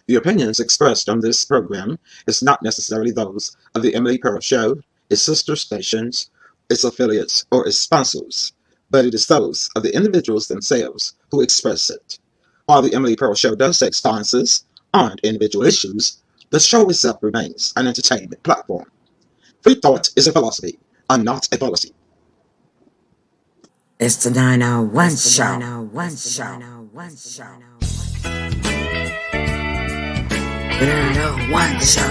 The opinions expressed on this program is not necessarily those of the Emily Pearl Show, its sister stations, its affiliates, or its sponsors, but it is those of the individuals themselves who express it. While the Emily Pearl Show does take stances on individual issues, the show itself remains an entertainment platform. Free thought is a philosophy and not a policy. It's the 901 show. 901 show. 901 show.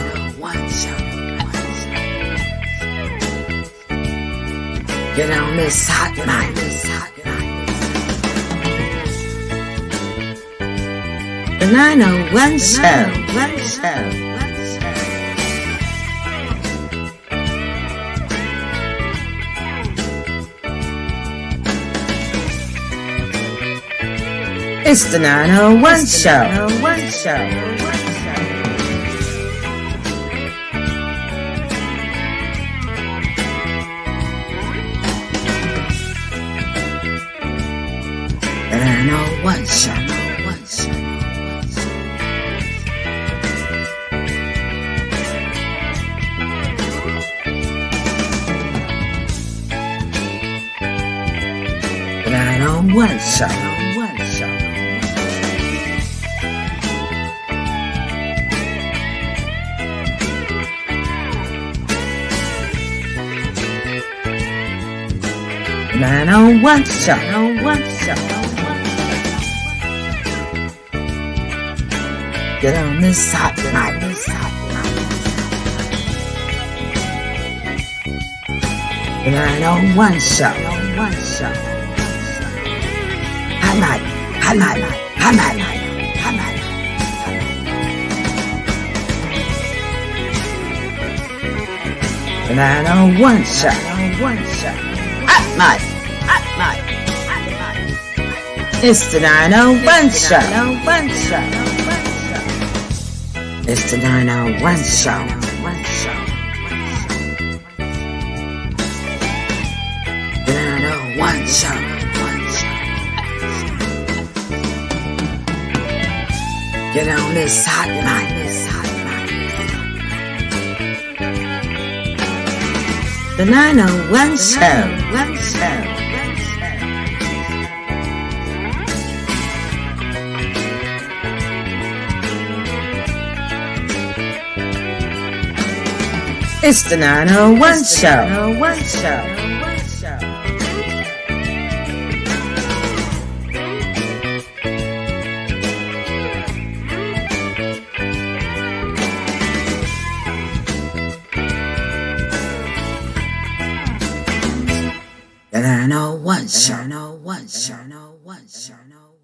Get on this hot mic. The 901 show. It's the 901 show. The 901 show. The 901 show. Man on one show. Get on this hot mic. The 901 show. Hot mic. The 901 show. Hot mic. It's the 901 show. It's the 901 show. The 901 show. Get on this hot mic. The 901 show. It's the 901 show. The 901 show.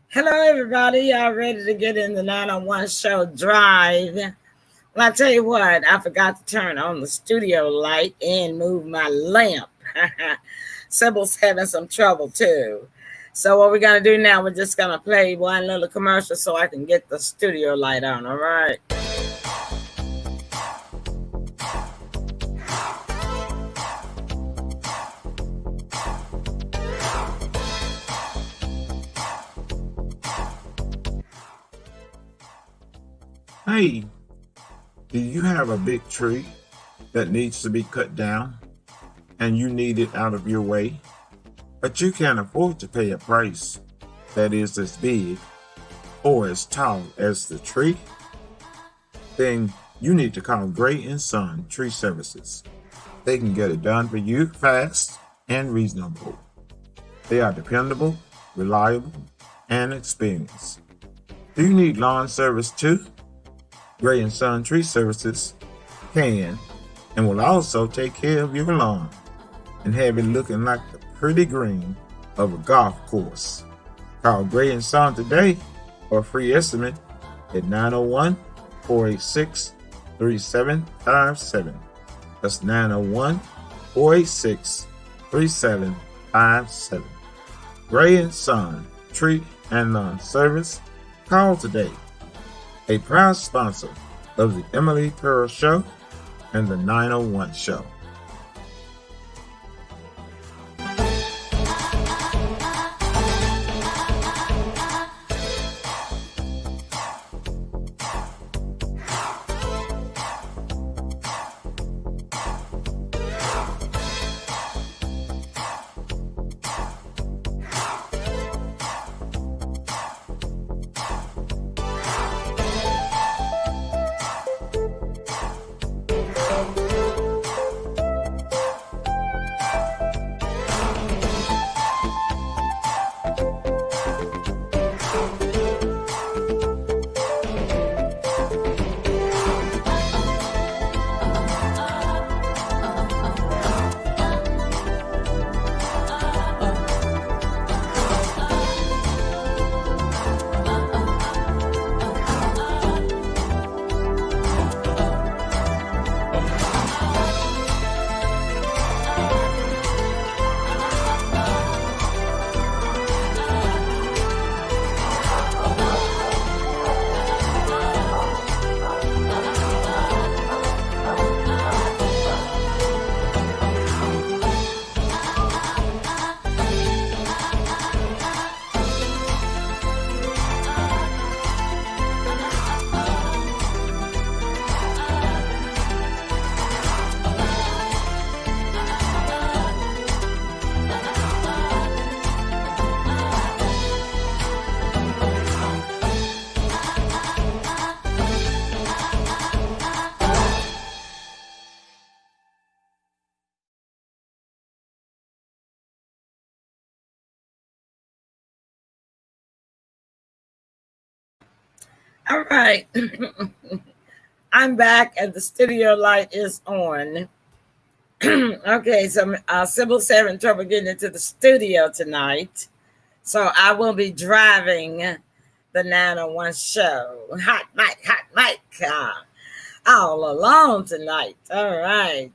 Hello, everybody. Y'all ready to get in the 901 show drive? Well, I tell you what, I forgot to turn on the studio light and move my lamp. Sybil's having some trouble, too. So what we're going to do now, we're just going to play one little commercial so I can get the studio light on, all right? Hey, do you have a big tree that needs to be cut down and you need it out of your way, but you can't afford to pay a price that is as big or as tall as the tree? Then you need to call Gray & Son Tree Services. They can get it done for you fast and reasonable. They are dependable, reliable, and experienced. Do you need lawn service too? Gray & Son Tree Services can and will also take care of your lawn and have it looking like the pretty green of a golf course. Call Gray & Son today for a free estimate at 901-486-3757. That's 901-486-3757. Gray & Son Tree and Lawn Service. Call today. A proud sponsor of the Emily Pearl Show and the 901 Show. All right. I'm back and the studio light is on. Okay, so Sybil's having trouble getting into the studio tonight. So I will be driving the 901 show. Hot mic, all alone tonight. All right.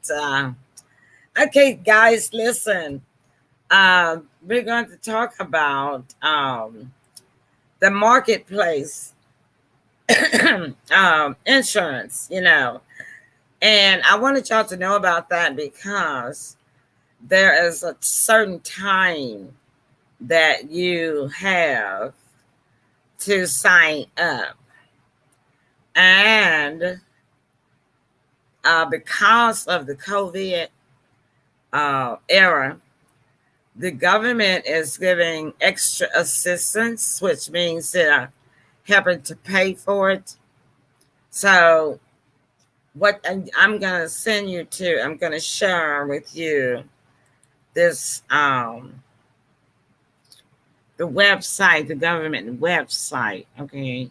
Okay, guys, listen. We're going to talk about the marketplace insurance, and I wanted y'all to know about that because there is a certain time that you have to sign up. And because of the COVID era, the government is giving extra assistance, which means they're helping to pay for it. So what I'm going to send you to, I'm going to share with you this, the website, the government website. Okay.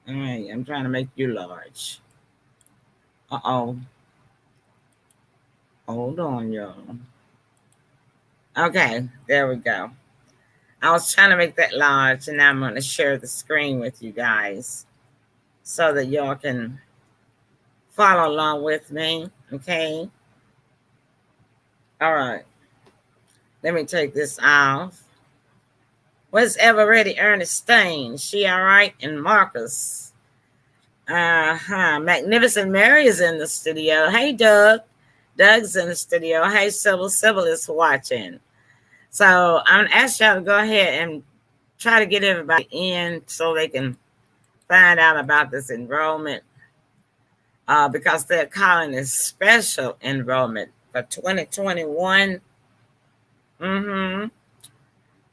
All right. I'm trying to make you large. Uh-oh. Hold on, y'all. Okay. There we go. I was trying to make that large, and now I'm going to share the screen with you guys so that y'all can follow along with me. Okay. All right. Let me take this off. Where's Ever Ready Ernestine? She all right? And Marcus. Magnificent Mary is in the studio. Hey, Doug. Doug's in the studio. Hey, Sybil. Sybil is watching. So I'm going to ask y'all to go ahead and try to get everybody in so they can find out about this enrollment. Because they're calling it special enrollment for 2021.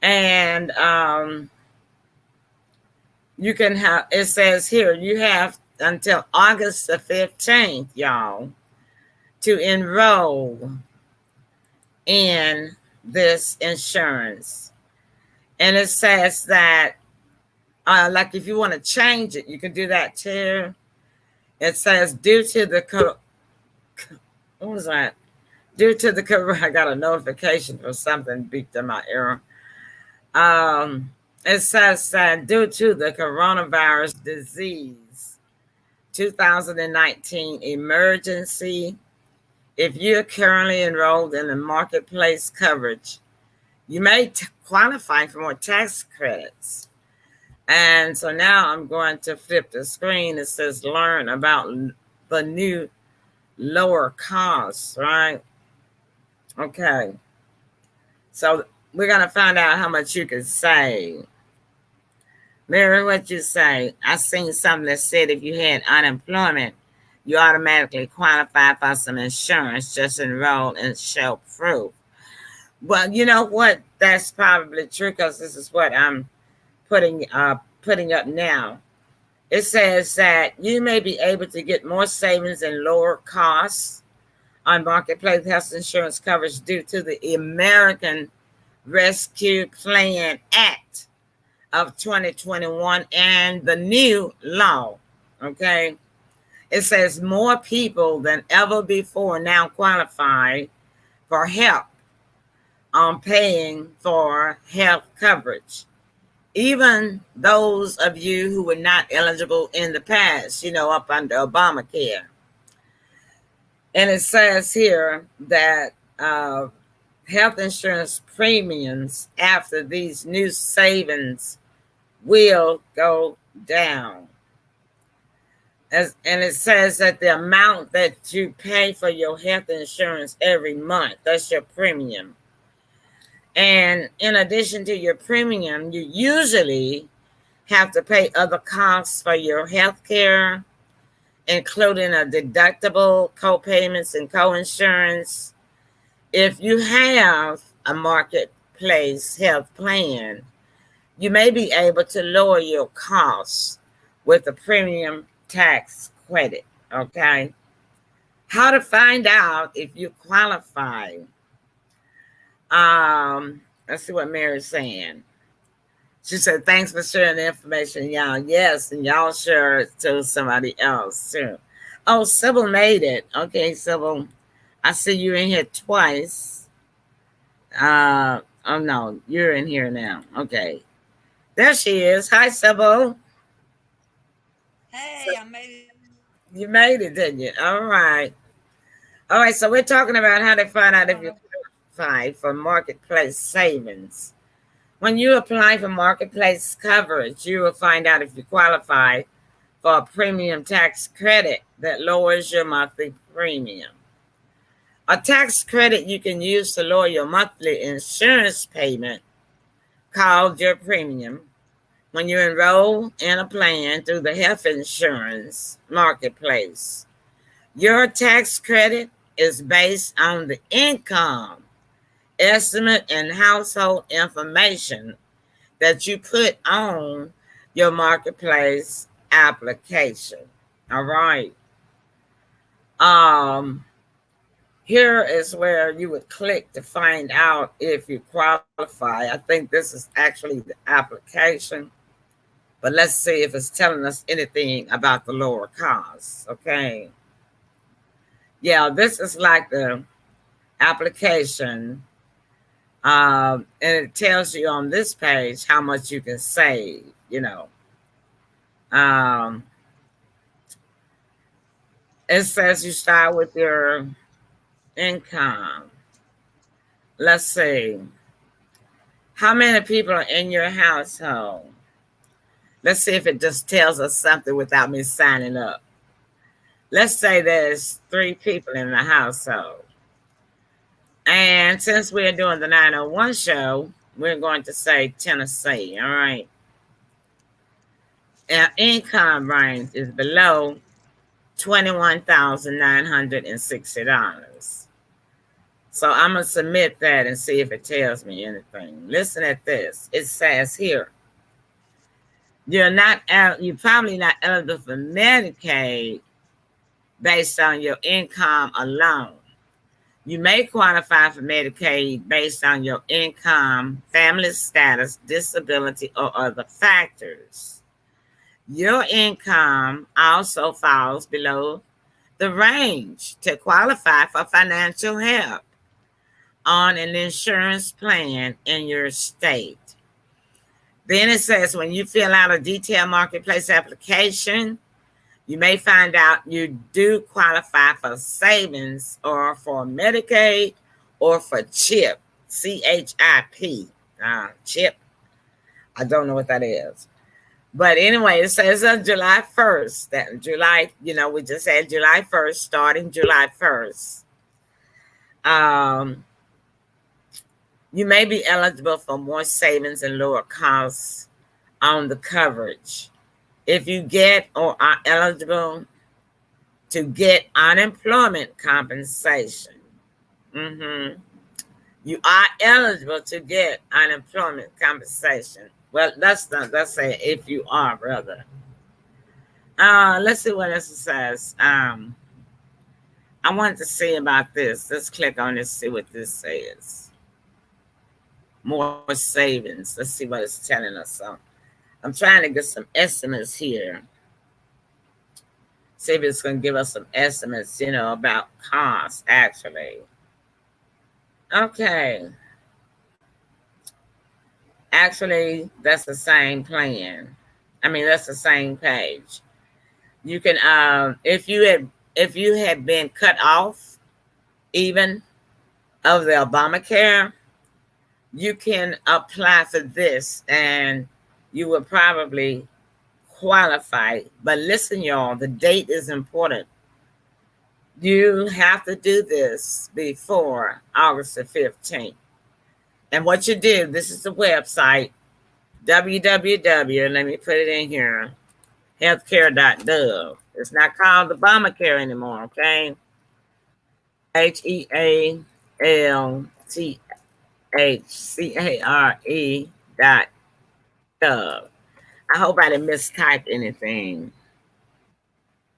And you can have, it says here, you have until August the 15th, y'all, to enroll in this insurance. And it says that, like if you want to change it, you can do that too. It says due to the, what was that? Due to the, I got a notification for something beeped in my ear. It says that due to the coronavirus disease 2019 emergency, if you're currently enrolled in the marketplace coverage, you may qualify for more tax credits. And so now I'm going to flip the screen. It says learn about the new lower costs, right? Okay. So we're going to find out how much you can save. Mary, what you say? I seen something that said if you had unemployment, you automatically qualify for some insurance. Just enroll and show proof. Well, you know what? That's probably true because this is what I'm putting up now. It says that you may be able to get more savings and lower costs on marketplace health insurance coverage due to the American Rescue Plan Act of 2021 and the new law. Okay. It says more people than ever before now qualify for help on paying for health coverage. Even those of you who were not eligible in the past, up under Obamacare. And it says here that health insurance premiums after these new savings will go down. And it says that the amount that you pay for your health insurance every month, that's your premium. And in addition to your premium, you usually have to pay other costs for your health care, including a deductible, co-payments, and co-insurance. If you have a marketplace health plan, you may be able to lower your costs with a premium tax credit, okay? How to find out if you qualify. Let's see what Mary's saying. She said, thanks for sharing the information, y'all. Yes, and y'all share it to somebody else too. Oh, Sybil made it. Okay, Sybil. I see you in here twice. Oh no, you're in here now. Okay. There she is. Hi, Sybil. Hey, I made it. You made it, didn't you? All right. All right, so we're talking about how to find out I if don't you know. qualify for marketplace savings. When you apply for marketplace coverage, you will find out if you qualify for a premium tax credit that lowers your monthly premium. A tax credit you can use to lower your monthly insurance payment, called your premium, when you enroll in a plan through the health insurance marketplace. Your tax credit is based on the income, estimate, and household information that you put on your marketplace application. All right. Um, Here is where you would click to find out if you qualify. I think this is actually the application, but let's see if it's telling us anything about the lower costs. Okay. Yeah, this is like the application. And it tells you on this page how much you can save. Um, it says you start with your income. Let's see. How many people are in your household? Let's see if it just tells us something without me signing up. Let's say there's 3 people in the household. And since we're doing the 901 show, we're going to say Tennessee. All right. Our income range is below $21,960. So I'm going to submit that and see if it tells me anything. Listen at this. It says here, you're probably not eligible for Medicaid based on your income alone. You may qualify for Medicaid based on your income, family status, disability, or other factors. Your income also falls below the range to qualify for financial help on an insurance plan in your state. Then it says when you fill out a detailed marketplace application, you may find out you do qualify for savings or for Medicaid or for CHIP, CHIP, CHIP. I don't know what that is. But anyway, it says on July 1st, that July, we just said July 1st, starting July 1st. You may be eligible for more savings and lower costs on the coverage. If you get or are eligible to get unemployment compensation, you are eligible to get unemployment compensation. Well, let's say if you are, brother. Let's see what else it says. I wanted to see about this. Let's click on this, see what this says. More savings. Let's see what it's telling us. So I'm trying to get some estimates here. See if it's going to give us some estimates, about costs, actually. Okay. Actually, that's the same plan. That's the same page. You can, if you had been cut off, even of the Obamacare, you can apply for this, and you will probably qualify. But listen, y'all, the date is important. You have to do this before August the 15th. And what you do, this is the website, www, let me put it in here, healthcare.gov. It's not called Obamacare anymore, okay? HEALTHCARE.gov. I hope I didn't mistype anything.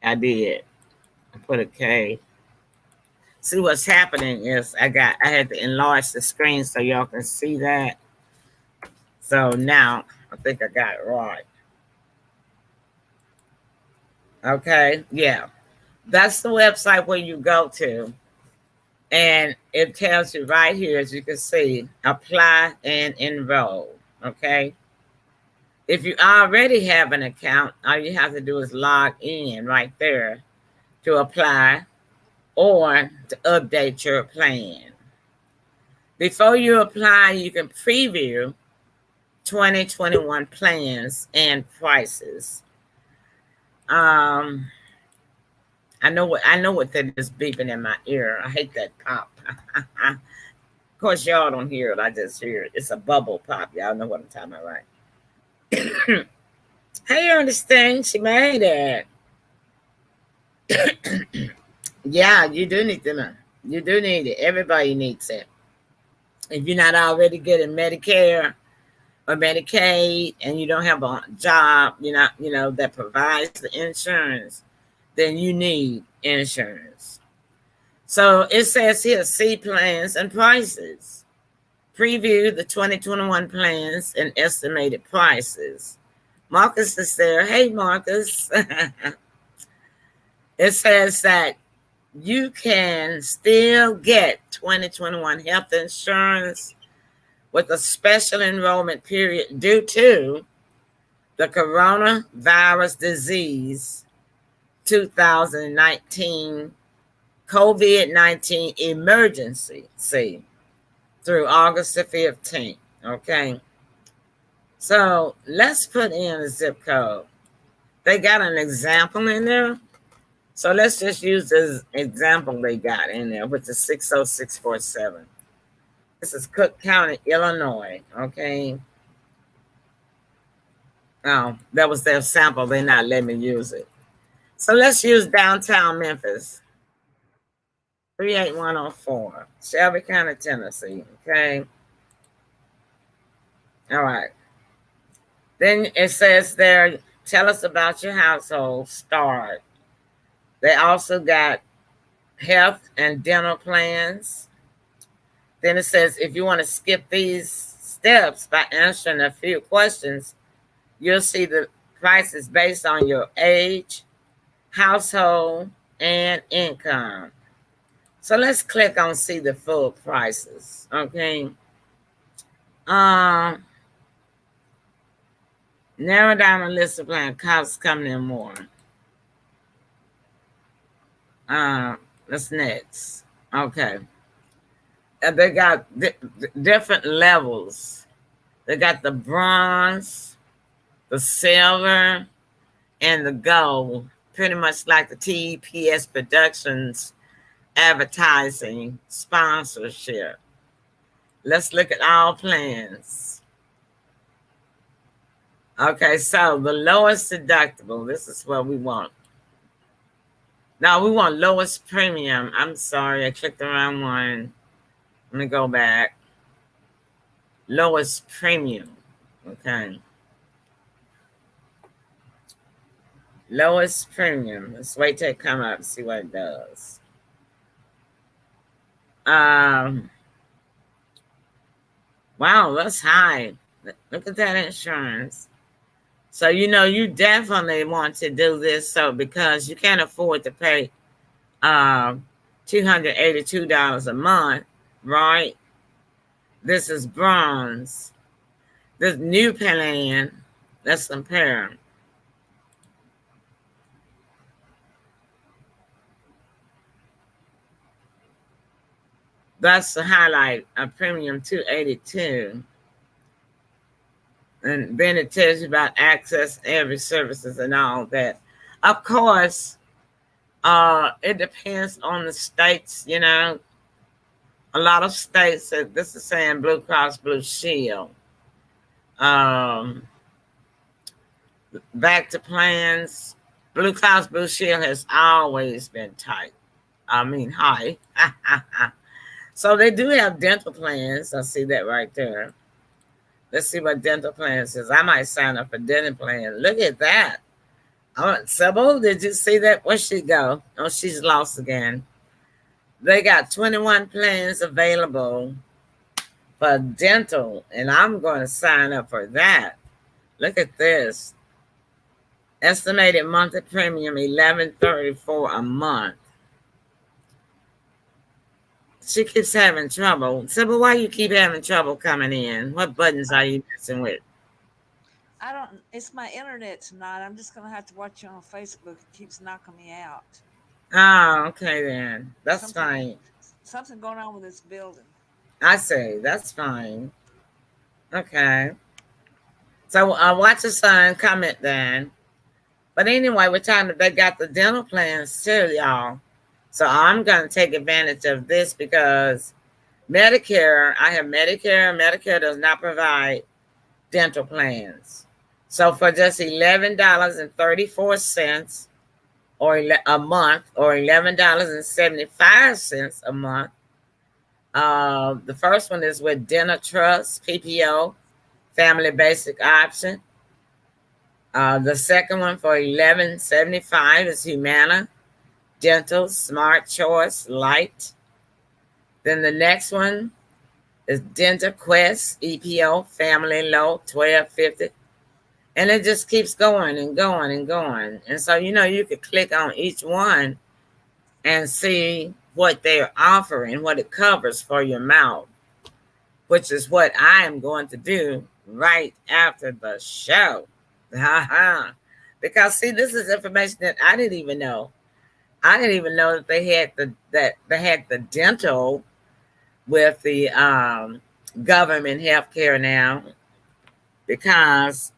I did. I put a K. See, what's happening is I had to enlarge the screen so y'all can see that. So now, I think I got it right. Okay, yeah. That's the website where you go to. And it tells you right here, as you can see, apply and enroll. Okay. If you already have an account, all you have to do is log in right there to apply or to update your plan. Before you apply, you can preview 2021 plans and prices. I know what that is beeping in my ear. I hate that pop. Of course, y'all don't hear it. I just hear it. It's a bubble pop. Y'all know what I'm talking about, right? Hey, Ernestine, she made it. Yeah, you do need to know. You do need it. Everybody needs it. If you're not already getting Medicare or Medicaid and you don't have a job, that provides the insurance, then you need insurance. So it says here, see plans and prices. Preview the 2021 plans and estimated prices. Marcus is there. Hey, Marcus. It says that you can still get 2021 health insurance with a special enrollment period due to the coronavirus disease 2019 COVID-19 emergency through August the 15th. Okay. So let's put in a zip code. They got an example in there. So let's just use this example they got in there, which is 60647. This is Cook County, Illinois. Okay. Oh, that was their sample. They're not letting me use it. So let's use downtown Memphis. 38104, Shelby County, Tennessee. Okay. All right. Then it says there, tell us about your household. Start. They also got health and dental plans. Then it says if you want to skip these steps by answering a few questions, you'll see the prices based on your age, household, and income. So let's click on see the full prices. Okay. Narrow down a list of plan costs coming in more. That's next. Okay. They got different levels. They got the bronze, the silver, and the gold. Pretty much like the TPS Productions advertising sponsorship. Let's look at all plans. Okay, so the lowest deductible, this is what we want. Now we want lowest premium. I'm sorry, I clicked the wrong one. Let me go back. Lowest premium. Okay. Lowest premium. Let's wait till it come up and see what it does. Wow, that's high. Look at that insurance. So, you definitely want to do this because you can't afford to pay $282 a month, right? This is bronze. This new plan, let's compare. That's the highlight of premium 282. And then it tells you about access to every services and all that. Of course, it depends on the states, A lot of states, this is saying Blue Cross Blue Shield. Back to plans. Blue Cross Blue Shield has always been tight. High. So they do have dental plans. I see that right there. Let's see what dental plan says. I might sign up for dental plan. Look at that. Sybil, did you see that? Where'd she go? Oh, she's lost again. They got 21 plans available for dental, and I'm going to sign up for that. Look at this. Estimated monthly premium $11.34 a month. She keeps having trouble. So, but why you keep having trouble coming in? What buttons are you messing with? I don't. It's my internet tonight. I'm just gonna have to watch you on Facebook. It keeps knocking me out. Oh, okay then. That's Something, fine. something going on with this building. I say that's fine. Okay. So watch the son comment then. But anyway, we're talking that they got the dental plans too, y'all. So I'm gonna take advantage of this because Medicare, I have Medicare. Medicare does not provide dental plans. So for just $11.34 or a month, or $11.75 a month, the first one is with Dental Trust PPO, Family Basic Option. The second one for $11.75 is Humana Dental Smart Choice Light. Then the next one is Dental Quest EPO Family Low $12.50. And it just keeps going and going and going. And so, you could click on each one and see what they're offering, what it covers for your mouth, which is what I am going to do right after the show. Because see, this is information that I didn't even know. I didn't even know that they had the dental with the government health care now, because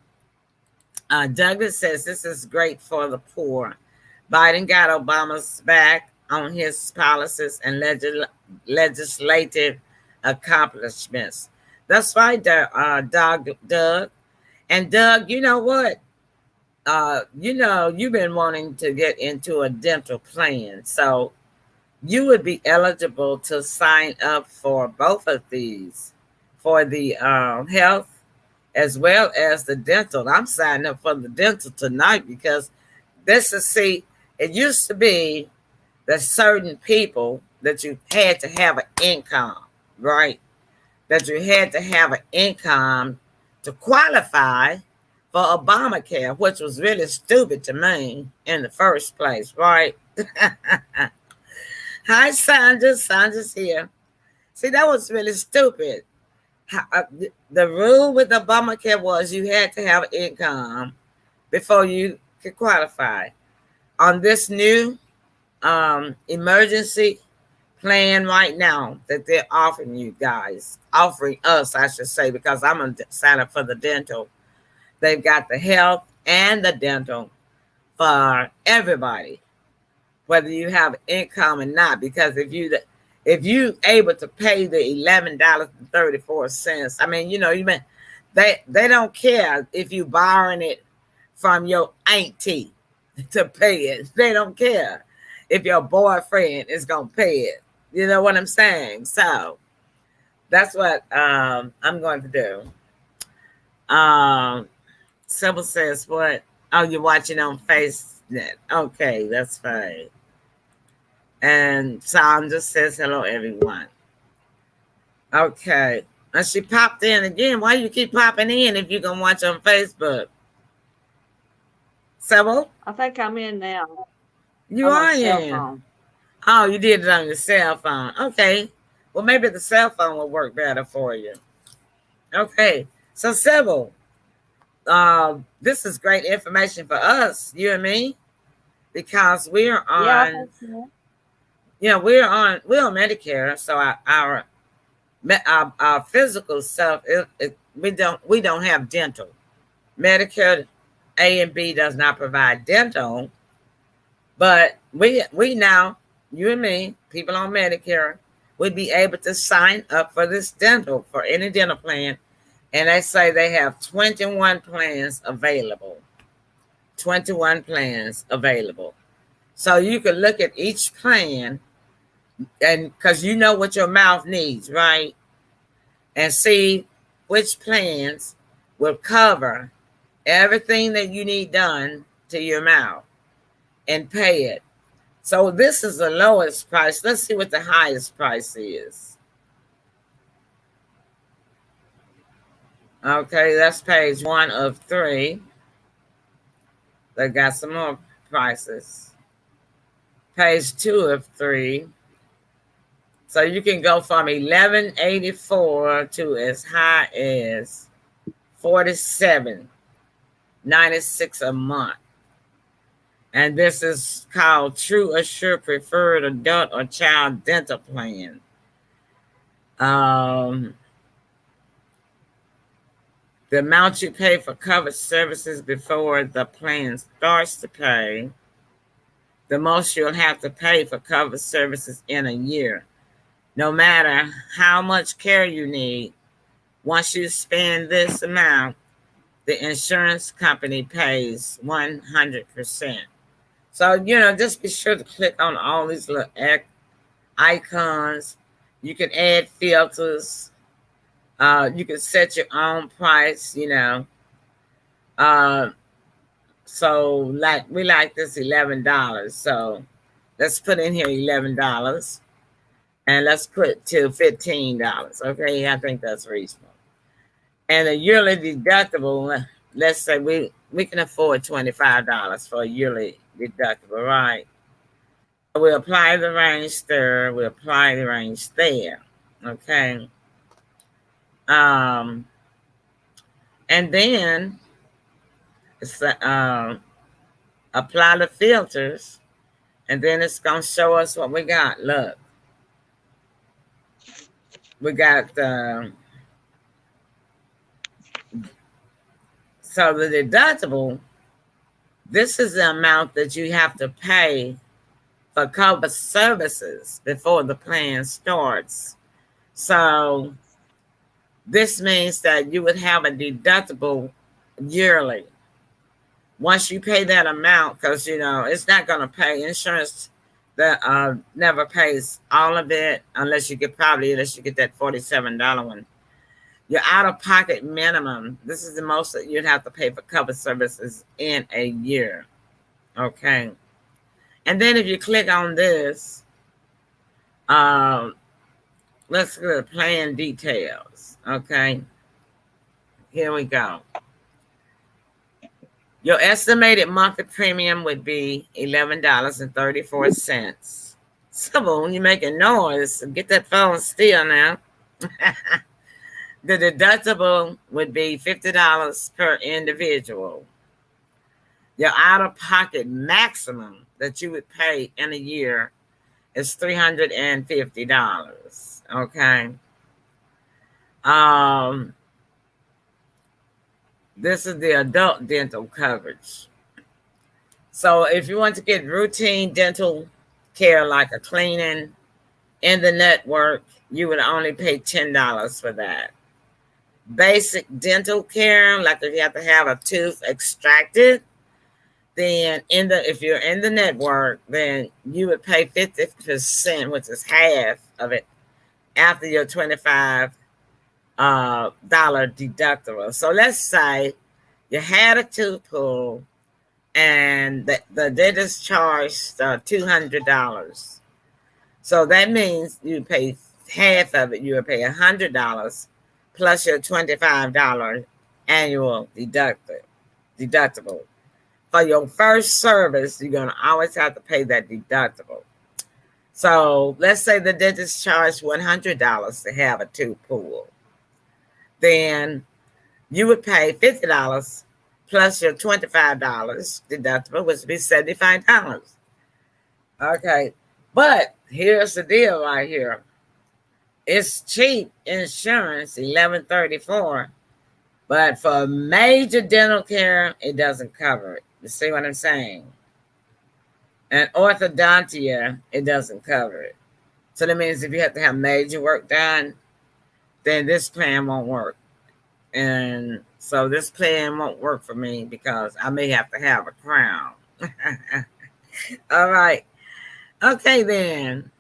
Douglas says this is great for the poor. Biden got Obama's back on his policies and legislative accomplishments. That's right, Doug. And Doug, you know what? You've been wanting to get into a dental plan. So you would be eligible to sign up for both of these, for the health as well as the dental. I'm signing up for the dental tonight because it used to be that certain people that you had to have an income, right? That you had to have an income to qualify for Obamacare, which was really stupid to me in the first place, right? Hi, Sandra. Sandra's here. See, that was really stupid. The rule with Obamacare was you had to have income before you could qualify. On this new emergency plan right now that they're offering us, I should say, because I'm going to sign up for the dental. They've got the health and the dental for everybody, whether you have income or not. Because if you able to pay the $11.34, I mean, they don't care if you borrowing it from your auntie to pay it. They don't care if your boyfriend is gonna pay it. You know what I'm saying? So that's what I'm going to do. Sybil says, what? Oh, you're watching on FaceNet. Okay, that's fine. And Sandra says, hello, everyone. Okay. And she popped in again. Why you keep popping in if you can watch on Facebook? Sybil? I think I'm in now. You are in. Oh, you did it on your cell phone. Okay. Well, maybe the cell phone will work better for you. Okay. So, Sybil, this is great information for us, you and me, because we're on. We're on Medicare, so our physical stuff, we don't have dental. Medicare A and B does not provide dental, but we now, you and me, people on Medicare, would be able to sign up for this dental, for any dental plan. And they say they have 21 plans available. 21 plans available. So you can look at each plan, and because you know what your mouth needs, right? And see which plans will cover everything that you need done to your mouth and pay it. So this is the lowest price. Let's see what the highest price is. Okay, that's page 1 of 3. They got some more prices. Page 2 of 3. So you can go from $11.84 to as high as $47.96 a month. And this is called True Assure Preferred Adult or Child Dental Plan. The amount you pay for covered services before the plan starts to pay, the most you'll have to pay for covered services in a year. No matter how much care you need, once you spend this amount, the insurance company pays 100%. So, just be sure to click on all these little icons. You can add filters. You can set your own price, So we like this $11. So let's put in here $11. And let's put to $15. Okay, I think that's reasonable. And a yearly deductible, let's say we can afford $25 for a yearly deductible, right? We apply the range there. We apply the range there. Okay. And then it's apply the filters, and then it's gonna show us what we got. Look, we got so the deductible. This is the amount that you have to pay for covered services before the plan starts. So this means that you would have a deductible yearly. Once you pay that amount, because it's not going to pay insurance that never pays all of it unless you get that $47 one. Your out-of-pocket minimum, this is the most that you'd have to pay for covered services in a year. Okay. And then if you click on this, let's go to plan details. Okay. Here we go. Your estimated monthly premium would be $11.34. Simple, you're making noise. Get that phone still now. The deductible would be $50 per individual. Your out-of-pocket maximum that you would pay in a year is $350. Okay. This is the adult dental coverage. So if you want to get routine dental care like a cleaning in the network, you would only pay $10 for that. Basic dental care, like if you have to have a tooth extracted, then if you're in the network, then you would pay 50%, which is half of it, after your $25 deductible. So let's say you had a tooth pulled and the dentist charged $200. So that means you pay half of it. You would pay $100 plus your $25 annual deductible. For your first service, you're going to always have to pay that deductible. So let's say the dentist charged $100 to have a tooth pulled. Then you would pay $50 plus your $25 deductible, which would be $75. Okay, but here's the deal right here. It's cheap insurance, $11.34, but for major dental care, it doesn't cover it. You see what I'm saying? And orthodontia, it doesn't cover it. So that means if you have to have major work done, then this plan won't work. And so this plan won't work for me because I may have to have a crown. All right. Okay, then.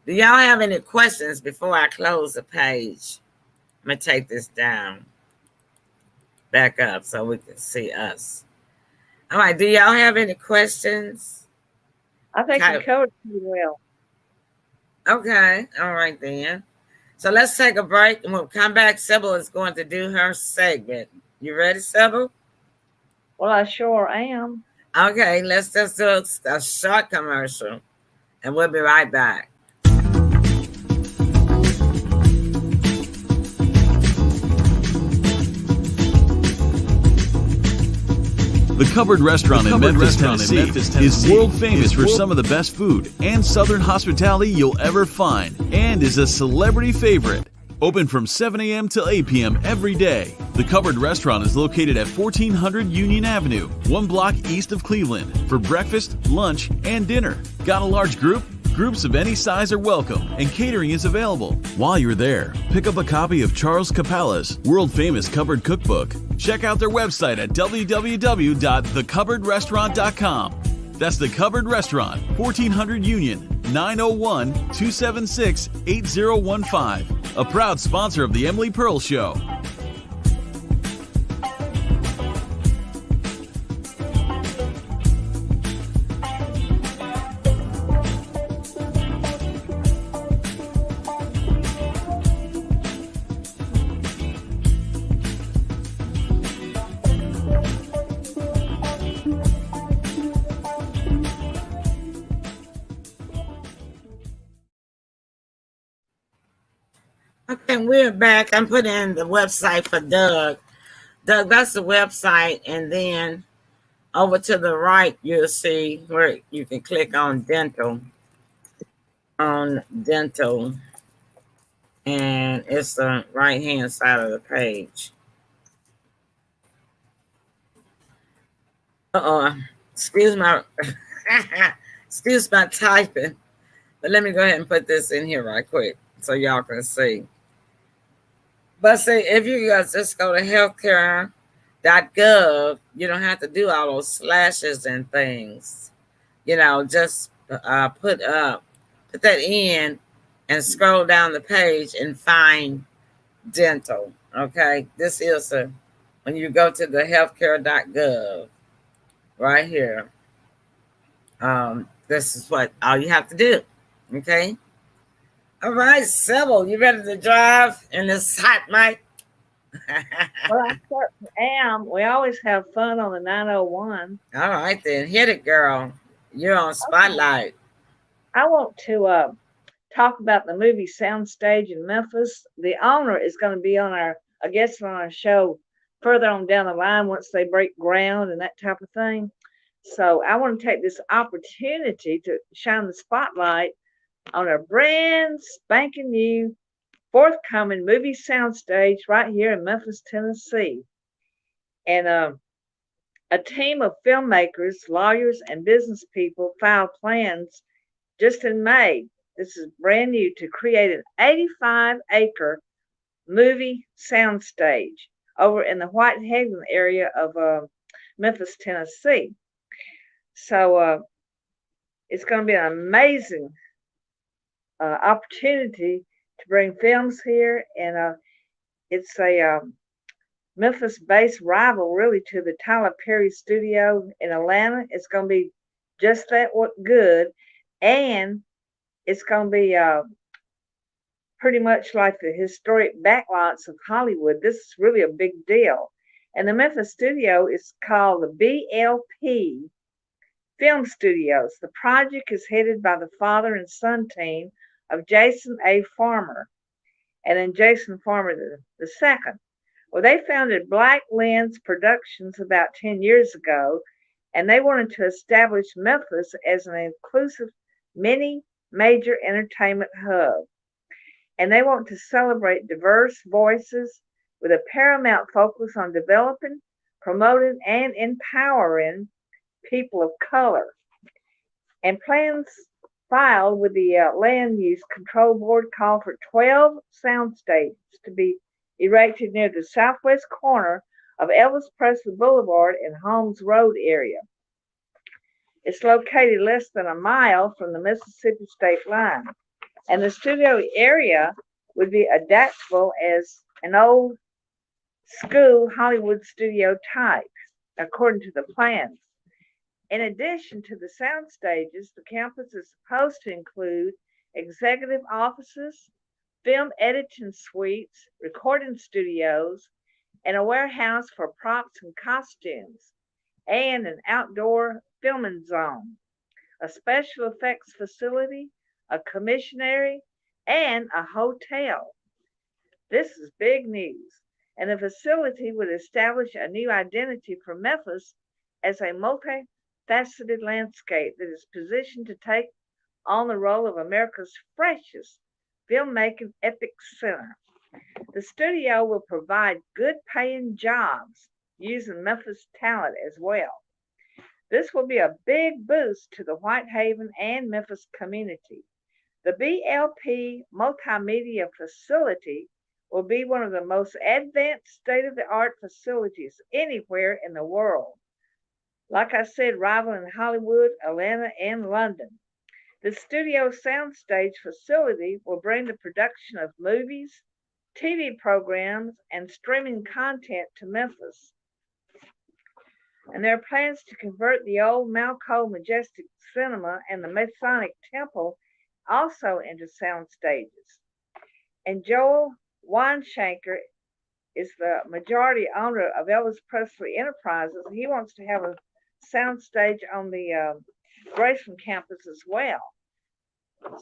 Do y'all have any questions before I close the page? I'm going to take this down. Back up so we can see us. All right. Do y'all have any questions? I think you covered pretty well. Okay. All right, then. So let's take a break and we'll come back. Sybil is going to do her segment. You ready, Sybil? Well, I sure am. Okay, let's just do a short commercial and we'll be right back. The Cupboard Restaurant in Memphis, Tennessee is world famous for some of the best food and Southern hospitality you'll ever find, and is a celebrity favorite. Open from 7 a.m. till 8 p.m. every day. The Cupboard Restaurant is located at 1400 Union Avenue, 1 block east of Cleveland, for breakfast, lunch, and dinner. Got a large group? Groups of any size are welcome, and catering is available. While you're there, pick up a copy of Charles Capala's world-famous Cupboard Cookbook. Check out their website at www.thecupboardrestaurant.com. That's The Cupboard Restaurant, 1400 Union, 901-276-8015. A proud sponsor of The Emily Pearl Show. Okay, we're back. I'm putting in the website for Doug. Doug, that's the website. And then over to the right, you'll see where you can click on dental. And it's the right-hand side of the page. Excuse my typing. But let me go ahead and put this in here right quick so y'all can see. But see, if you guys just go to healthcare.gov, you don't have to do all those slashes and things. Just put that in and scroll down the page and find dental. Okay, this is when you go to the healthcare.gov right here. This is what all you have to do. Okay. All right, Sybil, you ready to drive in this hot night? Well, I certainly am. We always have fun on the 901. All right, then. Hit it, girl. You're on Spotlight. Okay. I want to talk about the movie Soundstage in Memphis. The owner is going to be on our show further on down the line once they break ground and that type of thing. So I want to take this opportunity to shine the spotlight on a brand spanking new forthcoming movie soundstage right here in Memphis, Tennessee. And a team of filmmakers, lawyers, and business people filed plans just in May. This is brand new, to create an 85-acre movie soundstage over in the White Haven area of Memphis, Tennessee. So it's going to be an amazing opportunity to bring films here, and it's a Memphis-based rival, really, to the Tyler Perry studio in Atlanta. It's going to be just that good, and it's going to be pretty much like the historic backlots of Hollywood. This is really a big deal. And the Memphis studio is called the BLP Film Studios. The project is headed by the father and son team of Jason A. Farmer, and then Jason Farmer the second. Well, they founded Black Lens Productions about 10 years ago, and they wanted to establish Memphis as an inclusive mini major entertainment hub. And they want to celebrate diverse voices with a paramount focus on developing, promoting, and empowering people of color. And plans filed with the Land Use Control Board call for 12 sound stages to be erected near the southwest corner of Elvis Presley Boulevard and Holmes Road area. It's located less than a mile from the Mississippi state line. And the studio area would be adaptable as an old school Hollywood studio type, according to the plans. In addition to the sound stages, the campus is supposed to include executive offices, film editing suites, recording studios, and a warehouse for props and costumes, and an outdoor filming zone, a special effects facility, a commissionary, and a hotel. This is big news, and the facility would establish a new identity for Memphis as a multifaceted landscape that is positioned to take on the role of America's freshest filmmaking epic center. The studio will provide good paying jobs using Memphis talent as well. This will be a big boost to the Whitehaven and Memphis community. The BLP Multimedia Facility will be one of the most advanced state of the art facilities anywhere in the world. Like I said, rivaling Hollywood, Atlanta, and London. The studio soundstage facility will bring the production of movies, TV programs, and streaming content to Memphis. And there are plans to convert the old Malco Majestic Cinema and the Masonic Temple also into sound stages. And Joel Weinshanker is the majority owner of Elvis Presley Enterprises. He wants to have a sound stage on the Graceland campus as well.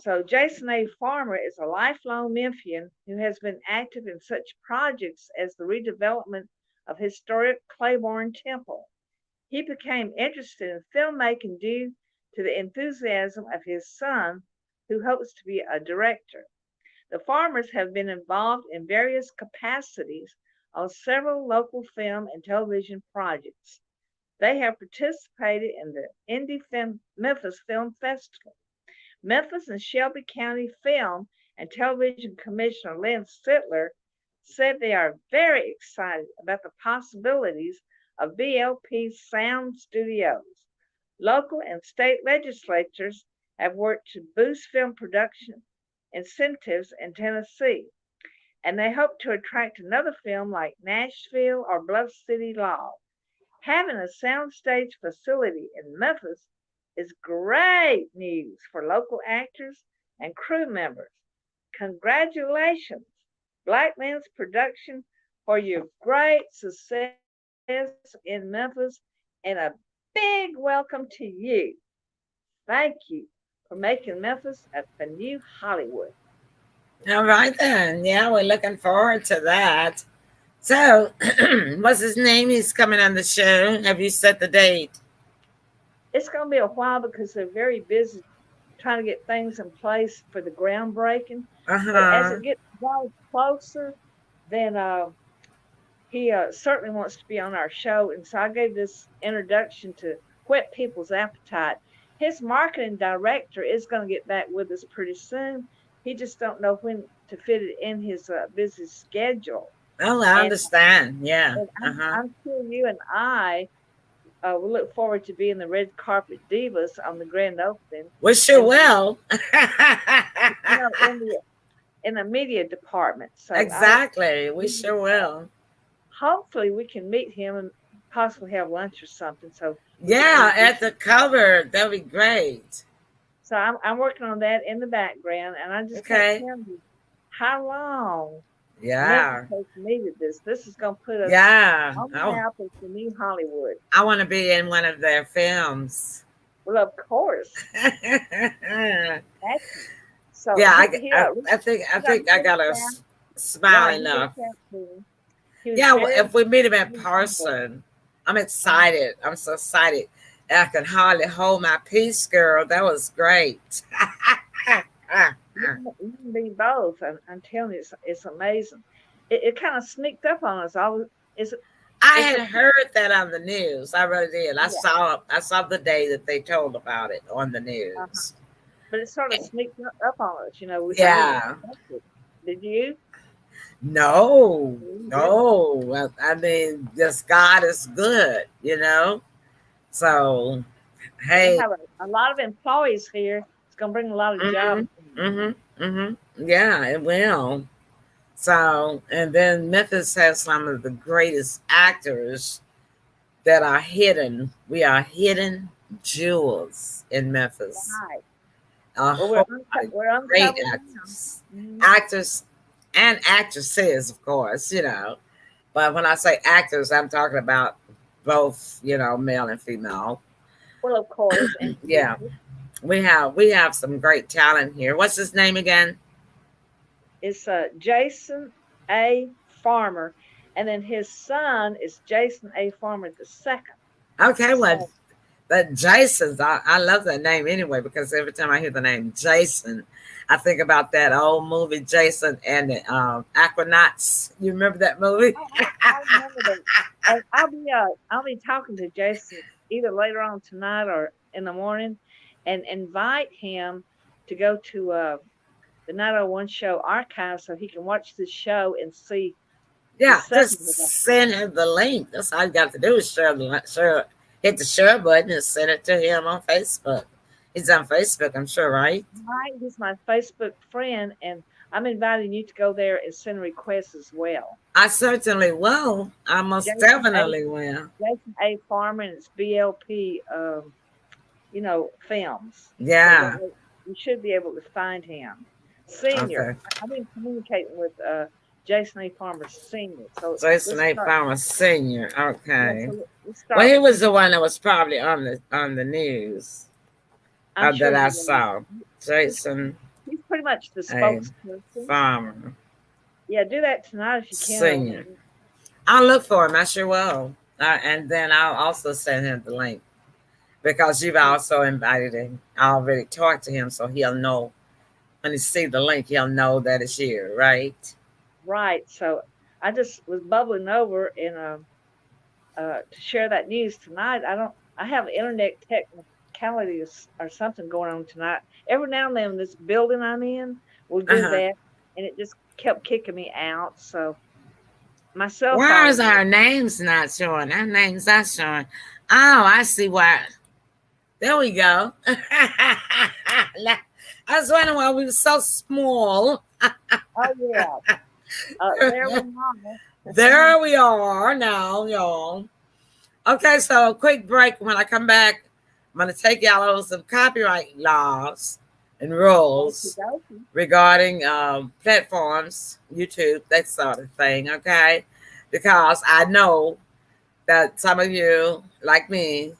So Jason A. Farmer is a lifelong Memphian who has been active in such projects as the redevelopment of historic Claiborne Temple. He became interested in filmmaking due to the enthusiasm of his son, who hopes to be a director. The Farmers have been involved in various capacities on several local film and television projects. They have participated in the Memphis Film Festival. Memphis and Shelby County Film and Television Commissioner Lynn Sittler said they are very excited about the possibilities of BLP sound studios. Local and state legislatures have worked to boost film production incentives in Tennessee, and they hope to attract another film like Nashville or Bluff City Law. Having a soundstage facility in Memphis is great news for local actors and crew members. Congratulations, Black Lens Production, for your great success in Memphis, and a big welcome to you. Thank you for making Memphis the new Hollywood. All right then. Yeah, we're looking forward to that. So, what's his name? He's coming on the show. Have you set the date? It's going to be a while because they're very busy trying to get things in place for the groundbreaking. But as it gets closer, then he certainly wants to be on our show. And so I gave this introduction to whet people's appetite. His marketing director is going to get back with us pretty soon. He just don't know when to fit it in his busy schedule. Oh, I understand. Yeah. I'm sure you and I will look forward to being the red carpet divas on the grand opening. We sure will. In the media department. So exactly. We sure will. Hopefully we can meet him and possibly have lunch or something. So yeah, at the cover. That'd be great. So I'm working on that in the background, and I just can't tell you how long. Yeah. Needed this. This is going to put us on the map of the new Hollywood. I want to be in one of their films. Well, of course. So yeah, I think I got a smile enough. Yeah, if we meet him in person, I'm excited. I'm so excited. I can hardly hold my peace, girl. That was great. You can be both. I'm telling you, it's amazing. It kind of sneaked up on us. I had heard that on the news. I really did. I saw the day that they told about it on the news. But it sort of sneaked up on us, you know. Yeah. Did you? No. I mean, just God is good, you know. So, hey, we have a lot of employees here. It's going to bring a lot of jobs. Yeah, it will. So, and then Memphis has some of the greatest actors that are hidden. We are hidden jewels in Memphis. Right. We're great actors. Actors and actresses, of course, But when I say actors, I'm talking about both, male and female. Well, of course. And Yeah, we have some great talent here. What's his name again? it's Jason A. Farmer, and then his son is Jason A. Farmer the second. Okay, well, So, that Jason's, I love that name anyway, because every time I hear the name Jason, I think about that old movie Jason and the Aquanauts. You remember that movie? I remember that. And I'll be talking to Jason either later on tonight or in the morning, and invite him to go to the 901 Show archive so he can watch the show and see the Yeah, just segment about. send him the link. That's all you got to do is hit the share button and send it to him on Facebook. He's on Facebook, I'm sure, right? Right, he's my Facebook friend, and I'm inviting you to go there and send requests as well. I certainly will. I most Jason definitely will. Jason A. Farmer, and it's BLP, films. So Yeah. you should be able to find him. Senior. Okay. I've been communicating with Jason A. Farmer Senior. So Jason let's A. start. Farmer Senior. Yeah, Okay. so let's start. Well, he was the one that was probably on the news I'm sure that I he will. saw. Jason He's pretty much the A. spokesperson. Farmer Yeah, do that tonight if you can. Senior. I'll look for him. I sure will. And then I'll also send him the link because you've also invited him. I already talked to him, so he'll know when he see the link. He'll know that it's you, right? Right. So I just was bubbling over and to share that news tonight. I have internet technicality or something going on tonight. Every now and then this building I'm in will do Uh-huh. that, and it just kept kicking me out. So my cell phone. Why is our names not showing? Our names are showing. Oh, I see why. There we go. I was wondering why we were so small. Oh yeah. There we are. There we are now, y'all. Okay, so a quick break. When I come back, I'm going to take y'all over some copyright laws and rules Okey-dokey. regarding platforms, YouTube, that sort of thing, okay? Because I know that some of you, like me,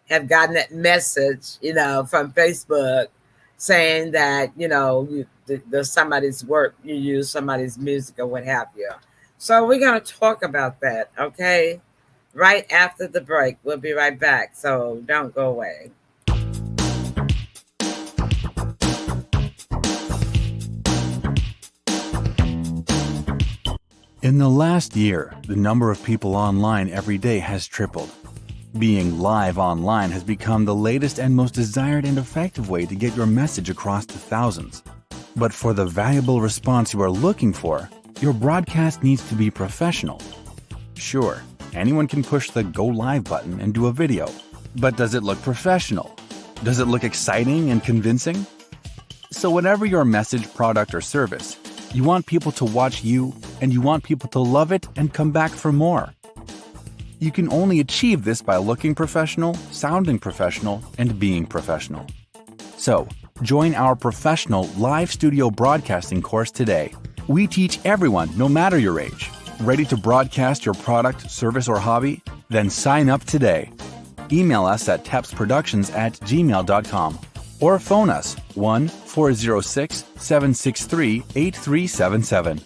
have gotten that message, from Facebook saying that, there's somebody's work, you use somebody's music or what have you. So we're going to talk about that, okay? Right after the break. We'll be right back, so don't go away. In the last year, the number of people online every day has tripled. Being live online has become the latest and most desired and effective way to get your message across to thousands. But for the valuable response you are looking for, your broadcast needs to be professional. Sure, anyone can push the Go Live button and do a video, but does it look professional? Does it look exciting and convincing? So whatever your message, product, or service, you want people to watch you, and you want people to love it and come back for more. You can only achieve this by looking professional, sounding professional, and being professional. So, join our professional live studio broadcasting course today. We teach everyone, no matter your age. Ready to broadcast your product, service, or hobby? Then sign up today. Email us at tepsproductions@gmail.com or phone us 1-406-763-8377.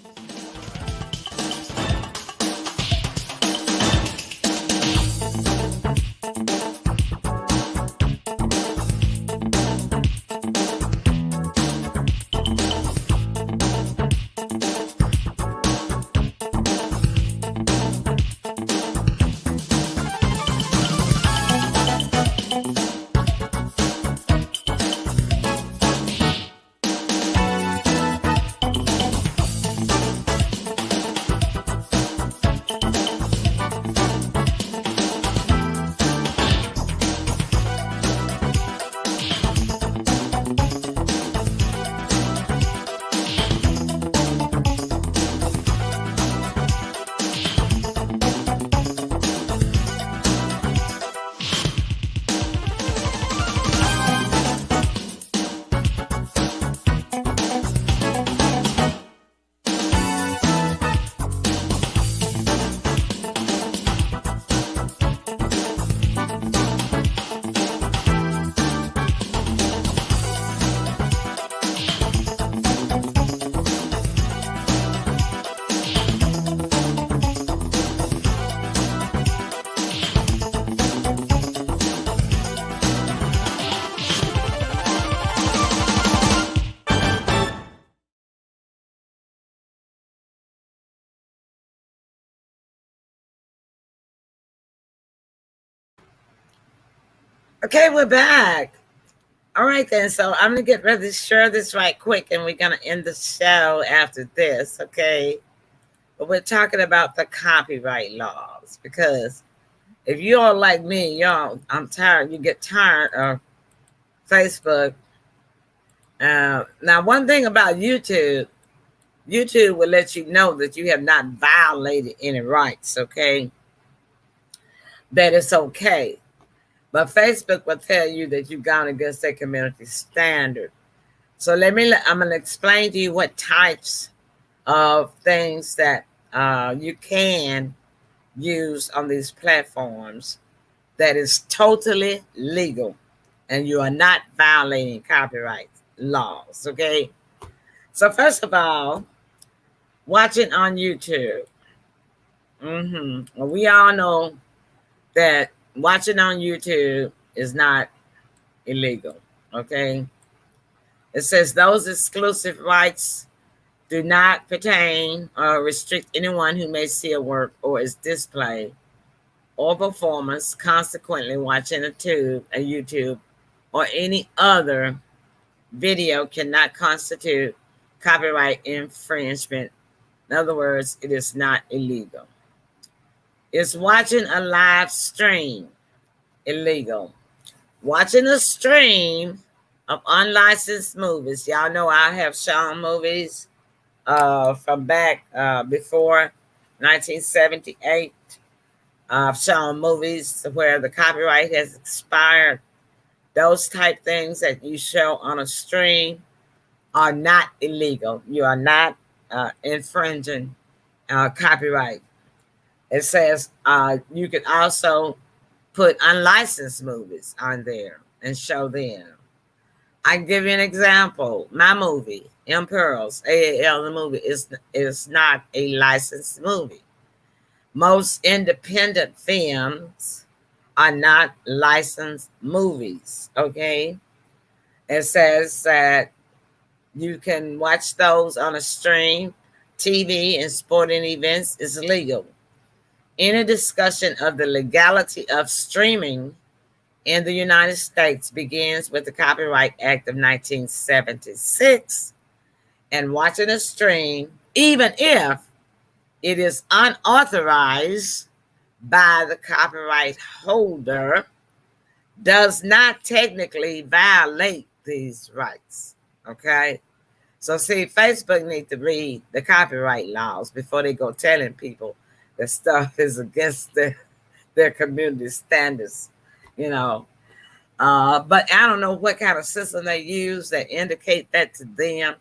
Okay, we're back. All right, then. So I'm going to get ready to share this right quick, and we're going to end the show after this, okay? But we're talking about the copyright laws because if you are like me, y'all, I'm tired. You get tired of Facebook. Now, one thing about YouTube will let you know that you have not violated any rights, okay? That it's okay. But Facebook will tell you that you've gone against their community standard. So I'm going to explain to you what types of things that you can use on these platforms that is totally legal and you are not violating copyright laws, okay? So first of all, watching on YouTube. Well, we all know that watching on YouTube is not illegal, okay? It says those exclusive rights do not pertain or restrict anyone who may see a work or its display or performance. Consequently, watching a YouTube, or any other video cannot constitute copyright infringement. In other words, it is not illegal. Is watching a live stream illegal? Watching a stream of unlicensed movies. Y'all know I have shown movies from back before 1978. I've shown movies where the copyright has expired. Those type things that you show on a stream are not illegal. You are not infringing copyright. It says you can also put unlicensed movies on there and show them. I can give you an example. My movie, M. Pearls, AAL, the movie, is not a licensed movie. Most independent films are not licensed movies, okay? It says that you can watch those on a stream. TV and sporting events is legal. Any discussion of the legality of streaming in the United States begins with the Copyright Act of 1976, and watching a stream, even if it is unauthorized by the copyright holder, does not technically violate these rights, okay? So see, Facebook needs to read the copyright laws before they go telling people that stuff is against their community standards, you know. But I don't know what kind of system they use that indicate that to them,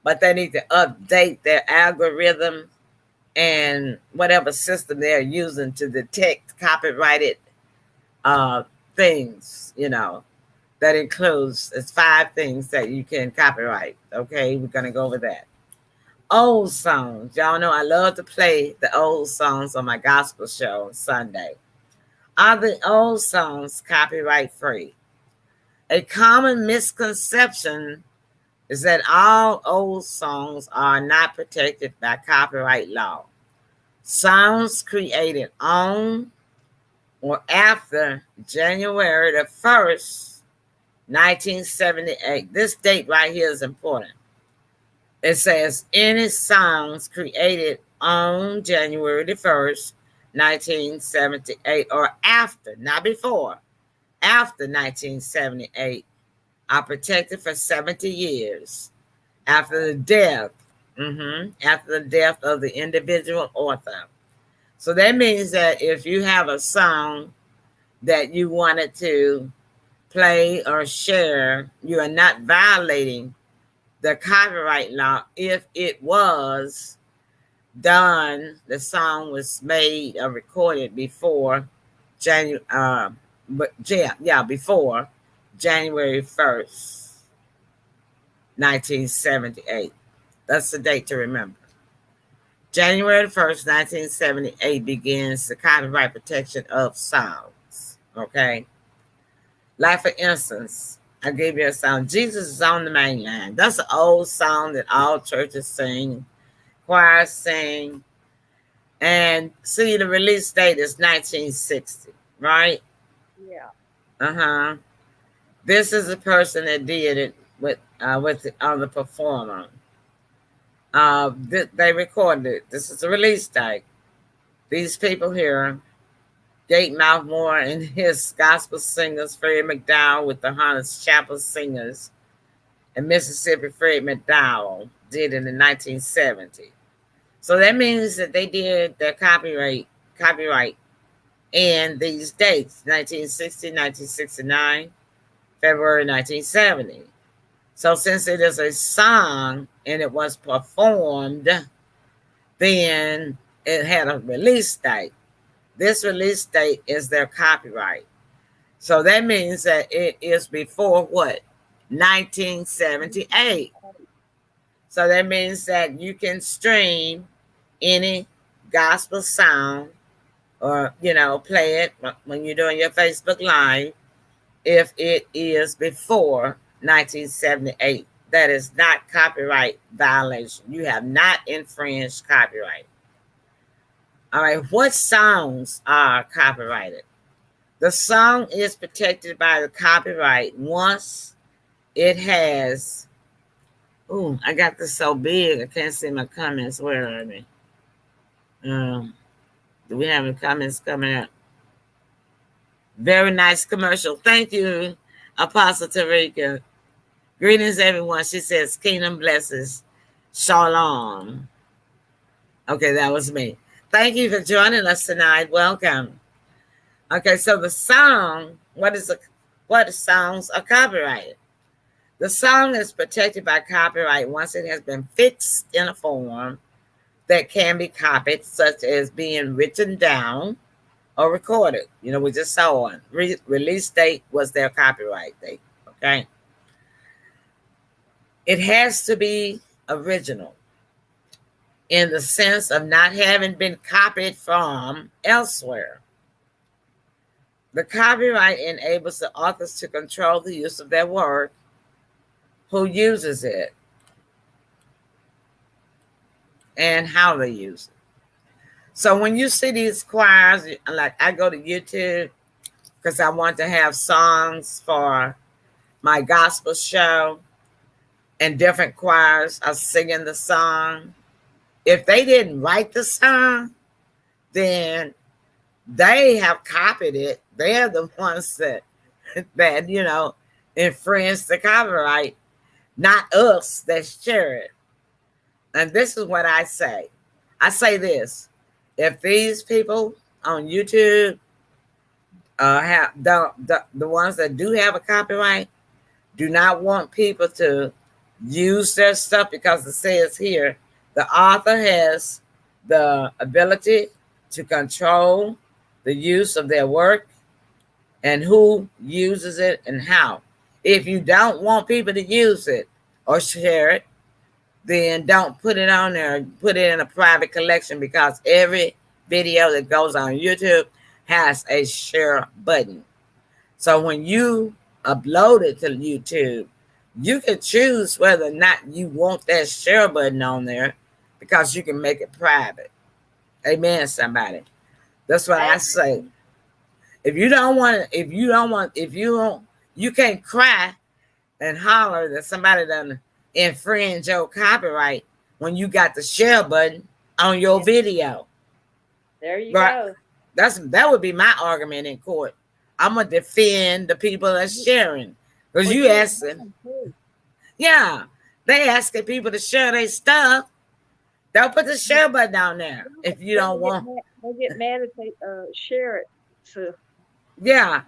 but they need to update their algorithm and whatever system they're using to detect copyrighted things, you know. That includes, it's 5 things that you can copyright. Okay, we're going to go over that. Old songs. Y'all know I love to play the old songs on my gospel show on Sunday. Are the old songs copyright free? A common misconception is that all old songs are not protected by copyright law. Songs created on or after January the 1st, 1978. This date right here is important. It says any songs created on January the 1st, 1978 or after, not before, after 1978 are protected for 70 years after the death, after the death of the individual author. So that means that if you have a song that you wanted to play or share, you are not violating the copyright law if it was done, the song was made or recorded before before January 1st, 1978. That's the date to remember. January 1st, 1978 begins the copyright protection of songs, okay? Like, for instance, I gave you a song, Jesus is on the Mainland. That's an old song that all churches sing, choirs sing. And see, the release date is 1960, right? Yeah. Uh-huh. This is the person that did it with on the performer. They recorded it. This is the release date. These people here, Gatemouth Moore and his gospel singers, Fred McDowell with the Harness Chapel Singers, and Mississippi Fred McDowell did it in 1970. So that means that they did their copyright in these dates, 1960, 1969, February 1970. So since it is a song and it was performed, then it had a release date. This release date is their copyright. So that means that it is before what? 1978. So that means that you can stream any gospel song or, play it when you're doing your Facebook Live if it is before 1978. That is not copyright violation. You have not infringed copyright. All right, what songs are copyrighted? The song is protected by the copyright once it has, I got this so big, I can't see my comments. Where are they? Do we have any comments coming up? Very nice commercial. Thank you, Apostle Tarika. Greetings, everyone. She says, Kingdom blesses. Shalom. Okay, that was me. Thank you for joining us tonight. Welcome. Okay, so the song, what songs are copyrighted? The song is protected by copyright once it has been fixed in a form that can be copied, such as being written down or recorded. We just saw one. Release date was their copyright date. Okay. It has to be original in the sense of not having been copied from elsewhere. The copyright enables the authors to control the use of their work, who uses it, and how they use it. So when you see these choirs, like I go to YouTube because I want to have songs for my gospel show, and different choirs are singing the song. If they didn't write the song, then they have copied it. They're the ones that infringe the copyright, not us that share it. And this is what I say. I say this: if these people on YouTube have the ones that do have a copyright, do not want people to use their stuff, because it says here the author has the ability to control the use of their work and who uses it and how. If you don't want people to use it or share it, then don't put it on there. Put it in a private collection, because every video that goes on YouTube has a share button. So when you upload it to YouTube, you can choose whether or not you want that share button on there, because you can make it private. Amen, somebody. That's what I say. You can't cry and holler that somebody done infringe your copyright when you got the share button on your video. There you go. That would be my argument in court. I'm gonna defend the people that's sharing, because you asking. Yeah, they asking people to share their stuff. They'll put the share button down there if you don't want. They get mad if they share it. So yeah,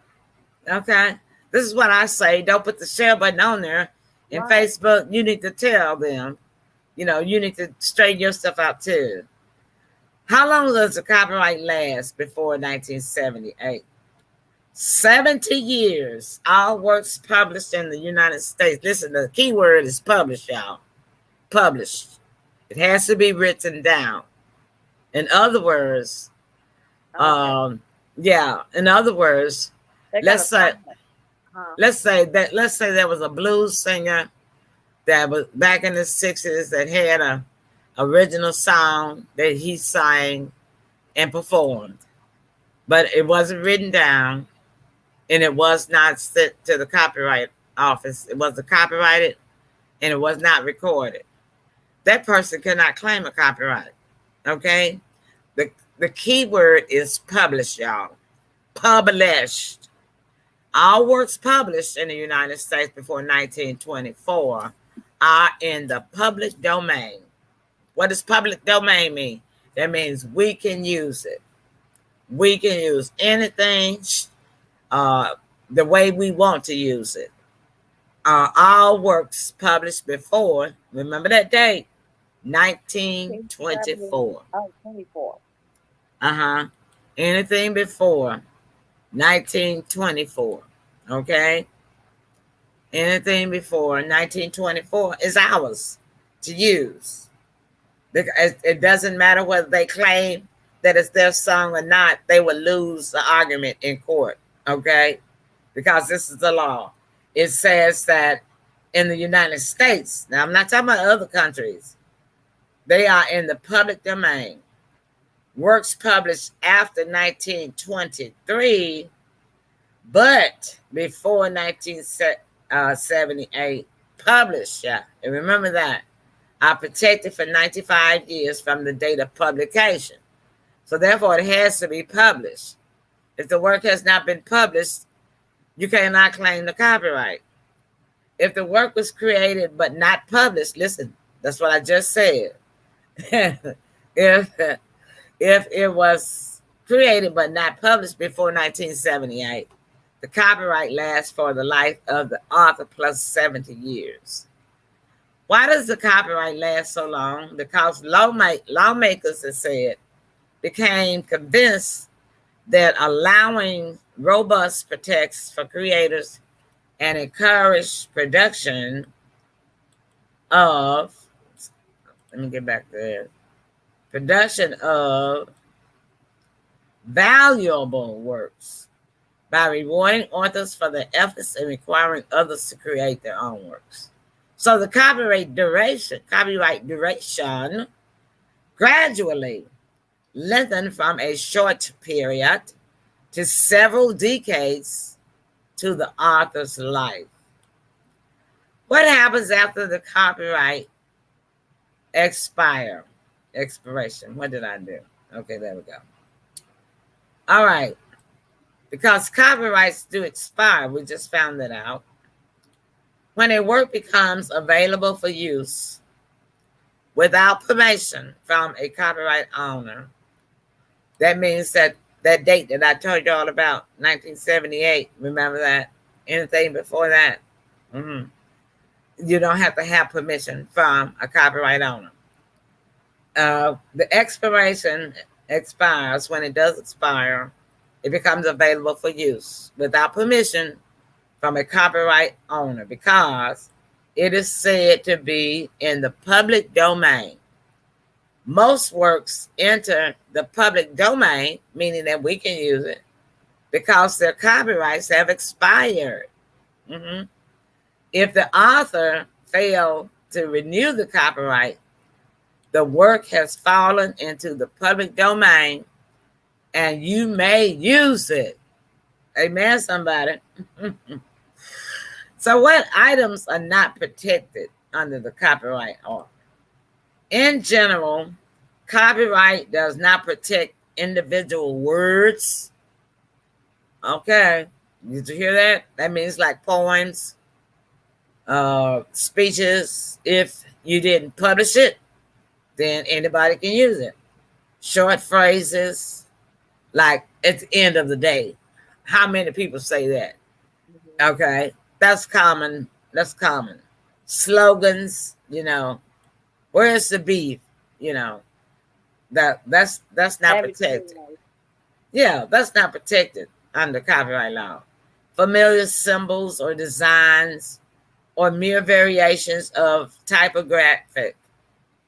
okay. This is what I say. Don't put the share button on there. In Facebook, you need to tell them. You need to straighten your stuff out too. How long does the copyright last before 1978? 70 years. All works published in the United States. Listen, the key word is published, y'all. Published. It has to be written down. In other words, let's say there was a blues singer that was back in the 60s that had a original song that he sang and performed, but it wasn't written down. and it was not sent to the copyright office, it wasn't copyrighted, and it was not recorded, that person cannot claim a copyright. Okay? The key word is published, y'all. Published. All works published in the United States before 1924 are in the public domain. What does public domain mean? That means we can use it. We can use anything the way we want to use it. All works published before, remember that date, 1924. Oh, 24. Anything before 1924. Okay? Anything before 1924 is ours to use. It doesn't matter whether they claim that it's their song or not, they will lose the argument in court. Okay? Because this is the law. It says that in the United States, now I'm not talking about other countries, they are in the public domain. Works published after 1923, but before 1978, published, yeah, and remember that, are protected for 95 years from the date of publication. So therefore, it has to be published. If the work has not been published, you cannot claim the copyright. If the work was created but not published, listen, that's what I just said. If it was created but not published before 1978, the copyright lasts for the life of the author plus 70 years. Why does the copyright last so long? Because lawmakers, it said, became convinced that allowing robust protections for creators and encourage production of, let me get back there, production of valuable works by rewarding authors for their efforts and requiring others to create their own works. So the copyright duration gradually lengthened from a short period to several decades to the author's life. What happens after the copyright expiration? What did I do? Okay, there we go. All right. Because copyrights do expire, we just found that out. When a work becomes available for use without permission from a copyright owner, that means that date that I told you all about, 1978, remember that? Anything before that, you don't have to have permission from a copyright owner. The expiration expires. When it does expire, it becomes available for use without permission from a copyright owner because it is said to be in the public domain. Most works enter the public domain, meaning that we can use it, because their copyrights have expired. If the author failed to renew the copyright, the work has fallen into the public domain and you may use it. Amen, somebody. So what items are not protected under the copyright law? In general, copyright does not protect individual words. Okay, did you hear that? That means like poems, speeches. If you didn't publish it, then anybody can use it. Short phrases, like at the end of the day. How many people say that? Okay, that's common. That's common. Slogans, where's the beef? That's not protected. Yeah, that's not protected under copyright law. Familiar symbols or designs or mere variations of typographic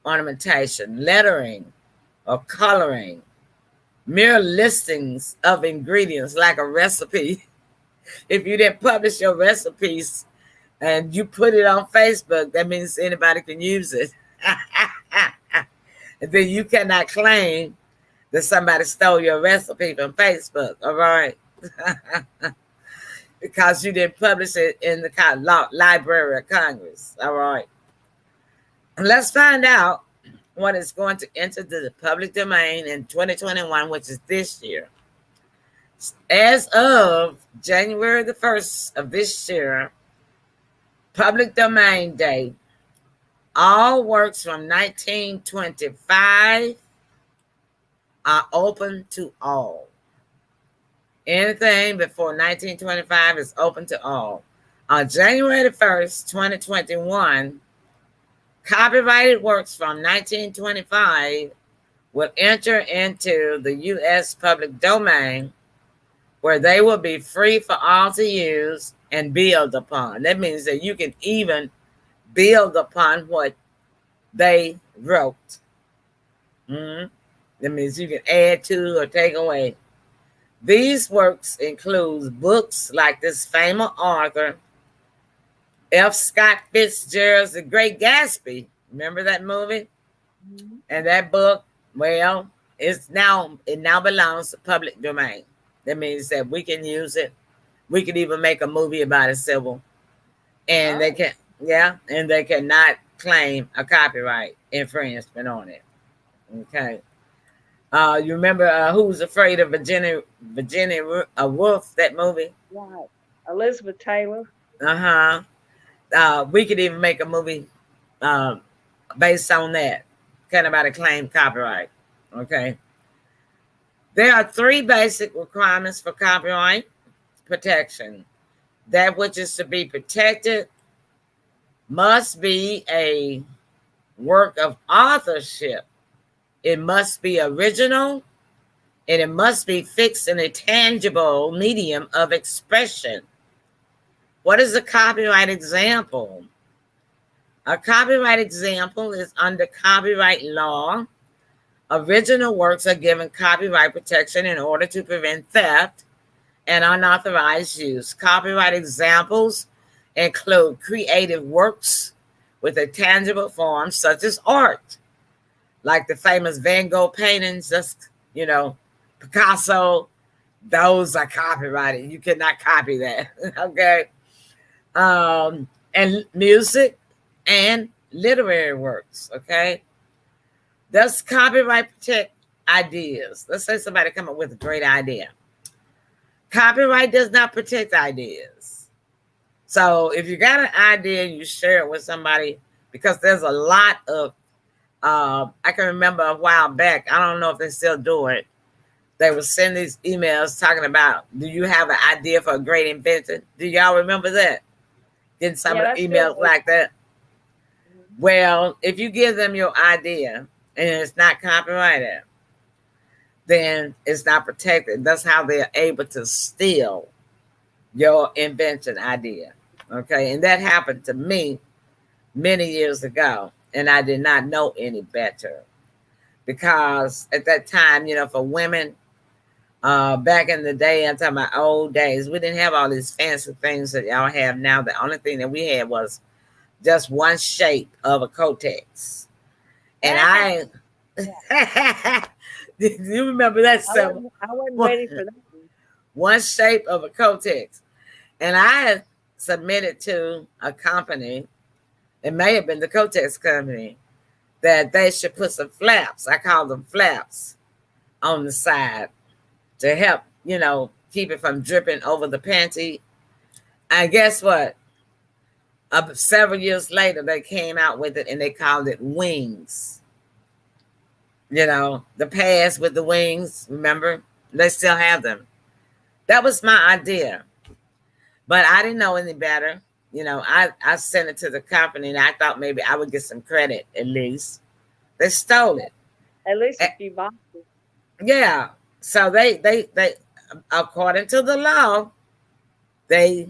ornamentation, lettering, or coloring, mere listings of ingredients like a recipe. If you didn't publish your recipes and you put it on Facebook, that means anybody can use it. And then you cannot claim that somebody stole your recipe from Facebook, all right? because you didn't publish it in the Library of Congress. All right. Let's find out what is going to enter the public domain in 2021, which is this year. As of January the 1st of this year, public domain day, all works from 1925 are open to all. Anything before 1925 is open to all. On January the 1st, 2021, copyrighted works from 1925 will enter into the U.S. public domain, where they will be free for all to use and build upon. That means that you can even build upon what they wrote. That means you can add to or take away. These works include books like this famous author, F. Scott Fitzgerald's The Great Gatsby. Remember that movie? Mm-hmm. And that book, well, it now belongs to public domain. That means that we can use it. We could even make a movie about it, Sybil. And they can, and they cannot claim a copyright infringement on it. Okay. You remember Who's Afraid of Virginia Woolf, that movie? Right. Elizabeth Taylor. We could even make a movie based on that. Can nobody claim copyright? Okay. There are 3 basic requirements for copyright protection. That which is to be protected must be a work of authorship. It must be original, and it must be fixed in a tangible medium of expression. What is a copyright example? A copyright example is under copyright law. Original works are given copyright protection in order to prevent theft and unauthorized use. Copyright examples include creative works with a tangible form, such as art, like the famous Van Gogh paintings, Picasso. Those are copyrighted. You cannot copy that. Okay. And music and literary works. Okay. Does copyright protect ideas? Let's say somebody come up with a great idea. Copyright does not protect ideas. So if you got an idea, you share it with somebody, because there's a lot of, I can remember a while back, I don't know if they still do it. They would send these emails talking about, do you have an idea for a great invention? Do y'all remember that? Getting some of the emails like that? Well, if you give them your idea, and it's not copyrighted, then it's not protected. That's how they're able to steal your invention idea. Okay. And that happened to me many years ago. And I did not know any better, because at that time, for women, back in the day, I'm talking about old days, we didn't have all these fancy things that y'all have now. The only thing that we had was just one shape of a Kotex. And you remember that? I wasn't ready for that. One shape of a Kotex. And I submitted to a company, it may have been the Kotex company, that they should put some flaps. I call them flaps on the side to help, keep it from dripping over the panty. And guess what? Several years later, they came out with it and they called it wings. The pads with the wings, remember? They still have them. That was my idea. But I didn't know any better. I sent it to the company and I thought maybe I would get some credit at least. They stole it. At least if you bought it. Yeah. So they according to the law, they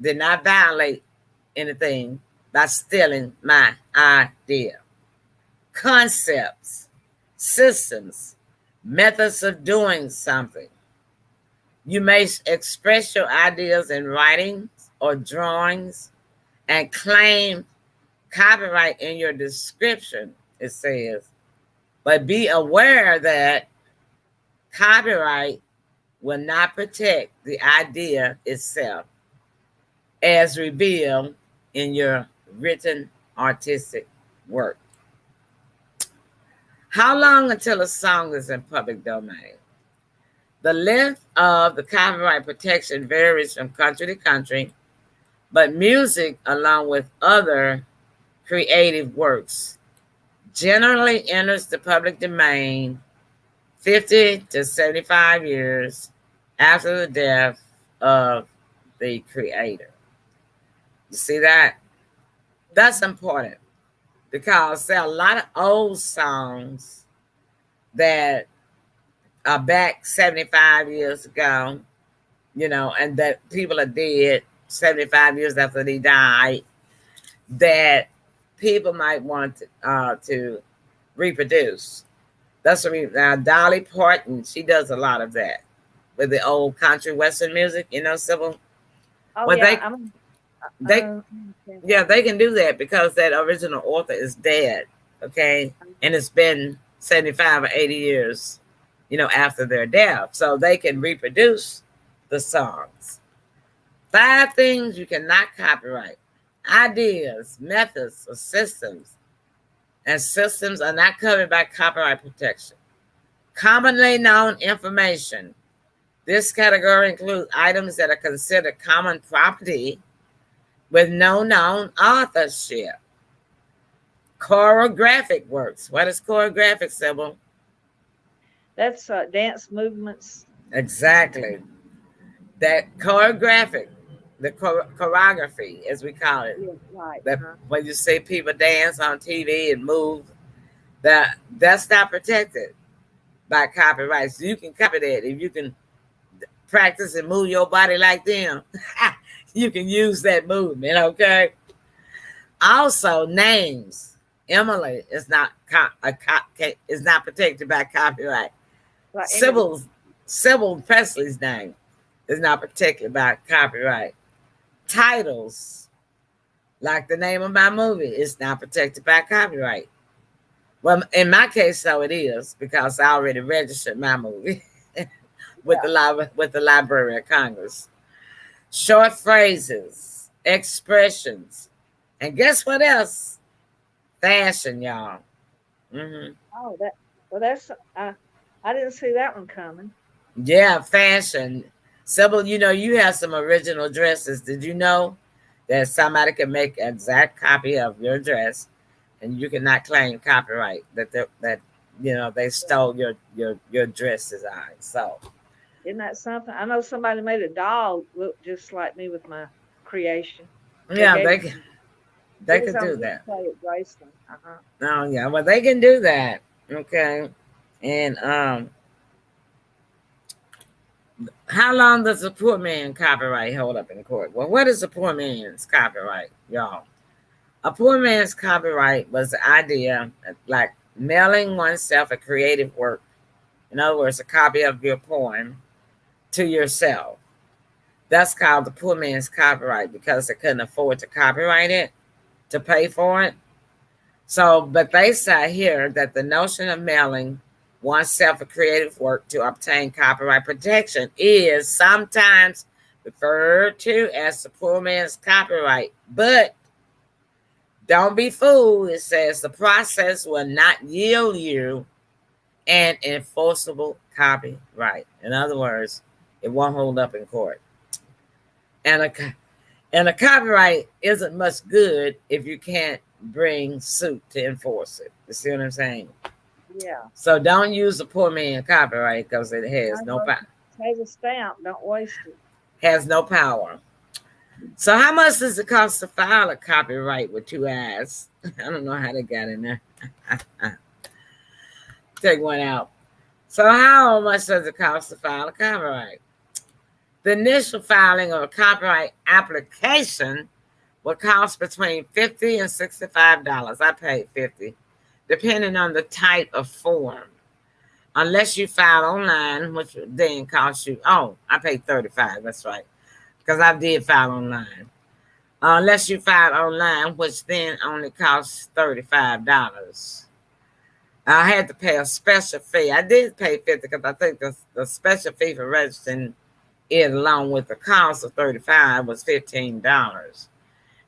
did not violate anything by stealing my idea. Concepts, systems, methods of doing something. You may express your ideas in writings or drawings and claim copyright in your description, it says. But be aware that copyright will not protect the idea itself. as revealed in your written artistic work. How long until a song is in public domain? The length of the copyright protection varies from country to country, but music, along with other creative works, generally enters the public domain 50 to 75 years after the death of the creator. You see that? That's important because there are a lot of old songs that are back 75 years ago, and that people are dead 75 years after they died, that people might want to reproduce. That's what Dolly Parton, she does a lot of that with the old country western music, Sybil. Oh Well, yeah, they can do that because that original author is dead, okay, and it's been 75 or 80 years, after their death, so they can reproduce the songs. 5 things you cannot copyright: ideas, methods, or systems. And systems are not covered by copyright protection. Commonly known information. This category includes items that are considered common property with no known authorship. Choreographic works. What is choreographic, Sybil? that's dance movements. Exactly. That choreographic, the choreography, as we call it. Yeah, right. That when you see people dance on TV and move, that's not protected by copyright. So you can copy that. If you can practice and move your body like them, you can use that movement, okay? Also, names. Emily is not protected by copyright. Like Sybil Presley's name is not protected by copyright. Titles, like the name of my movie, is not protected by copyright. Well, in my case, so it is, because I already registered my movie with the Library of Congress. Short phrases, expressions, and guess what else? Fashion, y'all. Mm-hmm. Oh, that's I didn't see that one coming. Yeah, fashion. Sybil, you have some original dresses. Did you know that somebody can make an exact copy of your dress, and you cannot claim copyright that they stole your dress design? So, Isn't that something? I know somebody made a doll look just like me with my creation. yeah, they can do that. At Graceland. Oh yeah, well they can do that. Okay, and how long does a poor man copyright hold up in court? Well, what is a poor man's copyright, y'all? A poor man's copyright was the idea like mailing oneself a creative work. In other words, a copy of your poem to yourself. That's called the poor man's copyright because they couldn't afford to copyright it, to pay for it. So, but they say here that the notion of mailing oneself a creative work to obtain copyright protection is sometimes referred to as the poor man's copyright. But don't be fooled. It says the process will not yield you an enforceable copyright. In other words, it won't hold up in court. And a copyright isn't much good if you can't bring suit to enforce it. You see what I'm saying? Yeah. So don't use a poor man copyright because it has no power. Take a stamp. Don't waste it. Has no power. So how much does it cost to file a copyright with 2 eyes? I don't know how they got in there. Take one out. So how much does it cost to file a copyright? The initial filing of a copyright application will cost between $50 and $65. I paid $50, depending on the type of form. Unless you file online, which then costs you, I paid $35, that's right, because I did file online. Unless you file online, which then only costs $35. I had to pay a special fee. I did pay $50 because I think the special fee for registering it along with the cost of $35 was $15.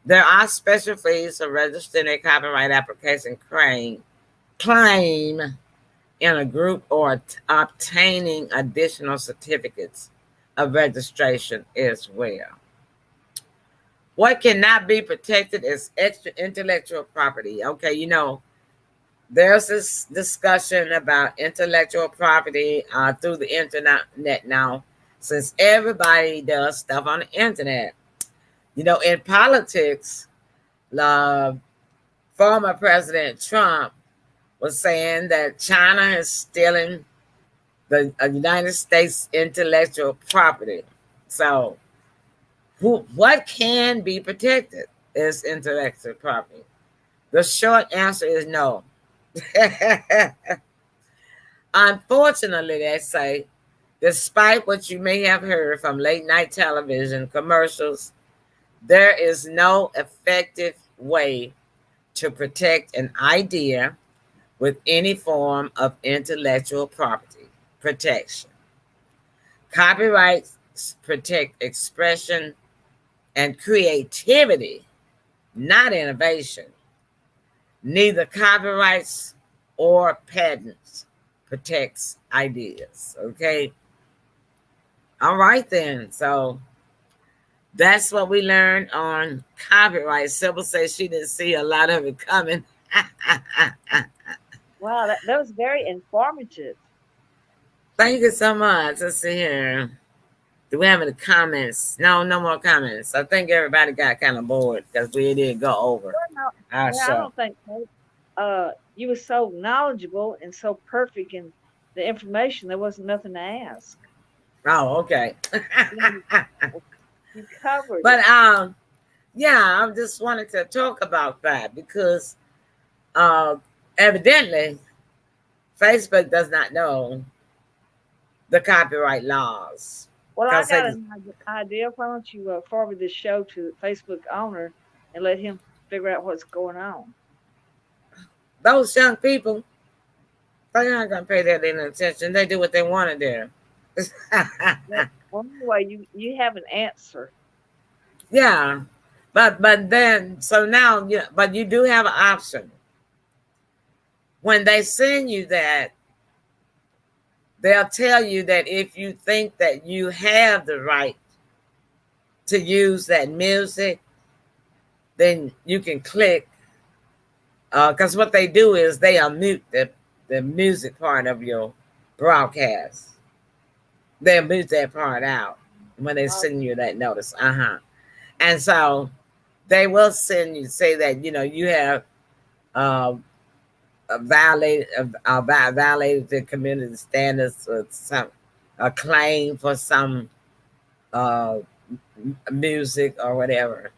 There are special fees for registering a copyright application claim in a group or obtaining additional certificates of registration as well. What cannot be protected is extra intellectual property. Okay, there's this discussion about intellectual property through the internet now, since everybody does stuff on the internet. In politics, former President Trump was saying that China is stealing the United States intellectual property. So, what can be protected is intellectual property. The short answer is no. Unfortunately, they say, despite what you may have heard from late night television commercials, there is no effective way to protect an idea with any form of intellectual property protection. Copyrights protect expression and creativity, not innovation. Neither copyrights or patents protects ideas. Okay. All right then. So that's what we learned on copyright. Sybil says she didn't see a lot of it coming. Wow, that was very informative. Thank you so much. Let's see here. Do we have any comments? No more comments. I think everybody got kind of bored because we did go over our show. I don't think so. You were so knowledgeable and so perfect in the information. There wasn't nothing to ask. Oh, okay. You covered but it. Yeah, I just wanted to talk about that because evidently Facebook does not know the copyright laws. Well, I got an idea. Why don't you forward this show to the Facebook owner and let him figure out what's going on? Those young people, they're not going to pay that any attention. They do what they want to do. Well, anyway, you have an answer. Yeah, but then, so now, but you do have an option. When they send you that, they'll tell you that if you think that you have the right to use that music, then you can click. Because what they do is they unmute the music part of your broadcast. They'll mute that part out when they send you that notice. And so they will send you, say that, you have violated the community standards or a claim for some music or whatever.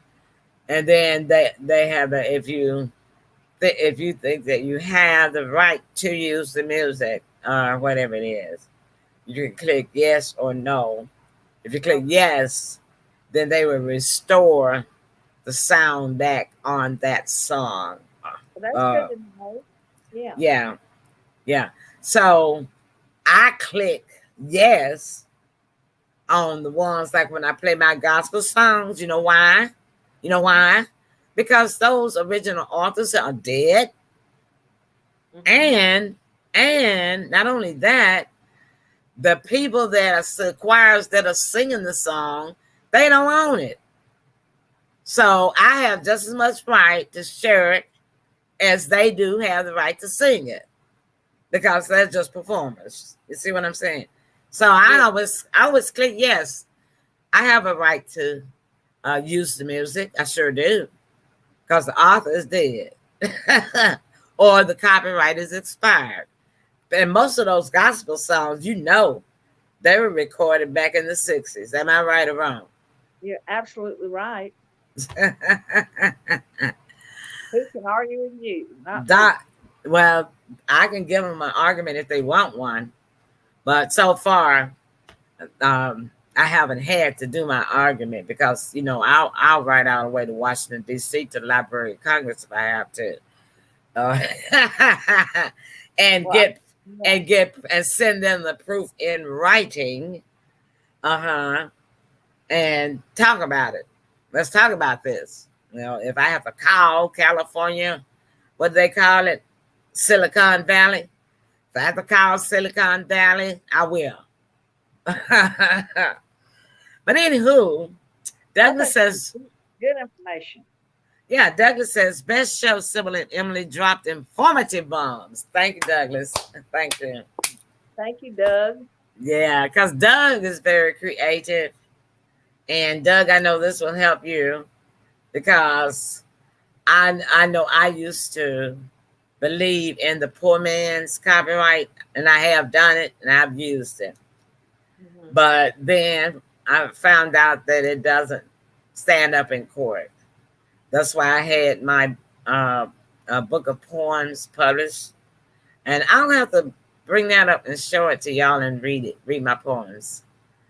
And then they have if you think that you have the right to use the music or whatever it is, you can click yes or no. If you click yes, then they will restore the sound back on that song. Well, that's good to know. Yeah. So I click yes on the ones like when I play my gospel songs. You know why? Because those original authors are dead. Mm-hmm. And not only that, the people that are choirs that are singing the song, they don't own it. So I have just as much right to share it as they do have the right to sing it, because they're just performers. You see what I'm saying? So I always click yes. I have a right to use the music. I sure do, because the author is dead or the copyright is expired. And most of those gospel songs, they were recorded back in the 60s. Am I right or wrong? You're absolutely right. Who can argue with you? Well, I can give them an argument if they want one. But so far, I haven't had to do my argument because, I'll ride all the way to Washington, D.C. to the Library of Congress if I have to. And send them the proof in writing Uh-huh. And talk about it. Let's talk about this. If I have to call California, what do they call it? Silicon Valley. If I have to call Silicon Valley, I will. But anywho, Douglas says, good information. Yeah, Douglas says, best show, Sybil and Emily dropped informative bombs. Thank you, Douglas. Thank you. Thank you, Doug. Yeah, because Doug is very creative. And Doug, I know this will help you because I know I used to believe in the poor man's copyright, and I have done it, and I've used it. Mm-hmm. But then I found out that it doesn't stand up in court. That's why I had my book of poems published. And I'll have to bring that up and show it to y'all and read my poems.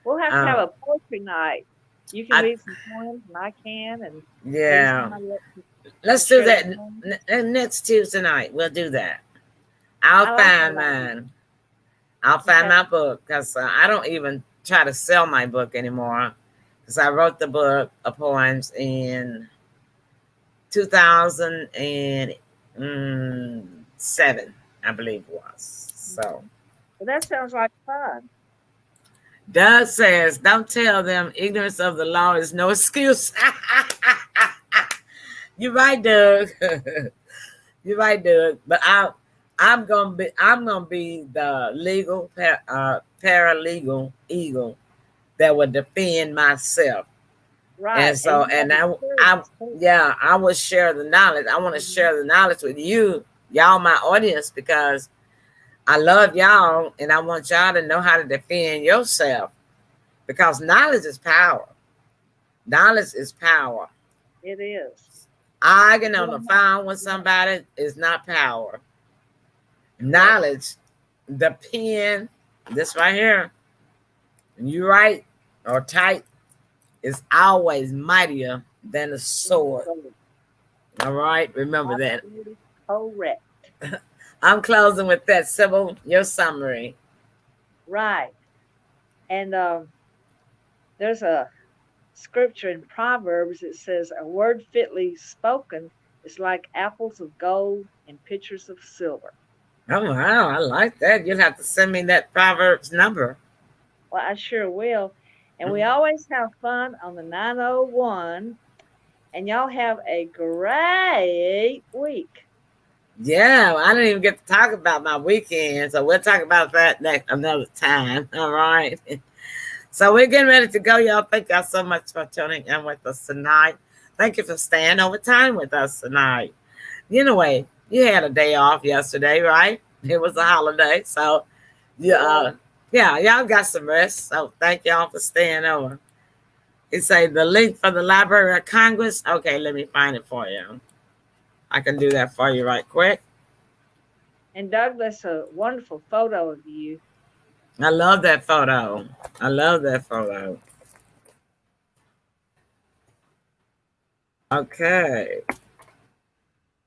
We'll have to have a poetry night. You can read some poems and I can. And yeah. Let's do that next Tuesday night. We'll do that. I'll find mine. I'll find my book because I don't even try to sell my book anymore because I wrote the book of poems in 2007, I believe it was. So well, that sounds like fun. Doug says, don't tell them ignorance of the law is no excuse. You're right, Doug. You're right, Doug. But I'm gonna be the legal paralegal eagle that will defend myself. Right. And so I will share the knowledge. I want to share the knowledge with you, y'all, my audience, because I love y'all and I want y'all to know how to defend yourself because knowledge is power. Knowledge is power. It is. Arguing on the phone with somebody is not power. Knowledge, the pen, this right here, you write or type, is always mightier than a sword. All right, remember that. Correct. I'm closing with that, Sybil, your summary. Right. And there's a scripture in Proverbs that says, a word fitly spoken is like apples of gold and pitchers of silver. Oh, wow. I like that. You'll have to send me that Proverbs number. Well, I sure will. And we always have fun on the 901. And y'all have a great week. Yeah, I didn't even get to talk about my weekend, so we'll talk about that another time. All right. So we're getting ready to go, y'all. Thank y'all so much for tuning in with us tonight. Thank you for staying over time with us tonight. Anyway, you had a day off yesterday, right? It was a holiday, so yeah, y'all got some rest. So thank y'all for staying over. It say the link for the Library of Congress. Okay, let me find it for you. I can do that for you right quick. And Doug, that's a wonderful photo of you. I love that photo. I love that photo. Okay.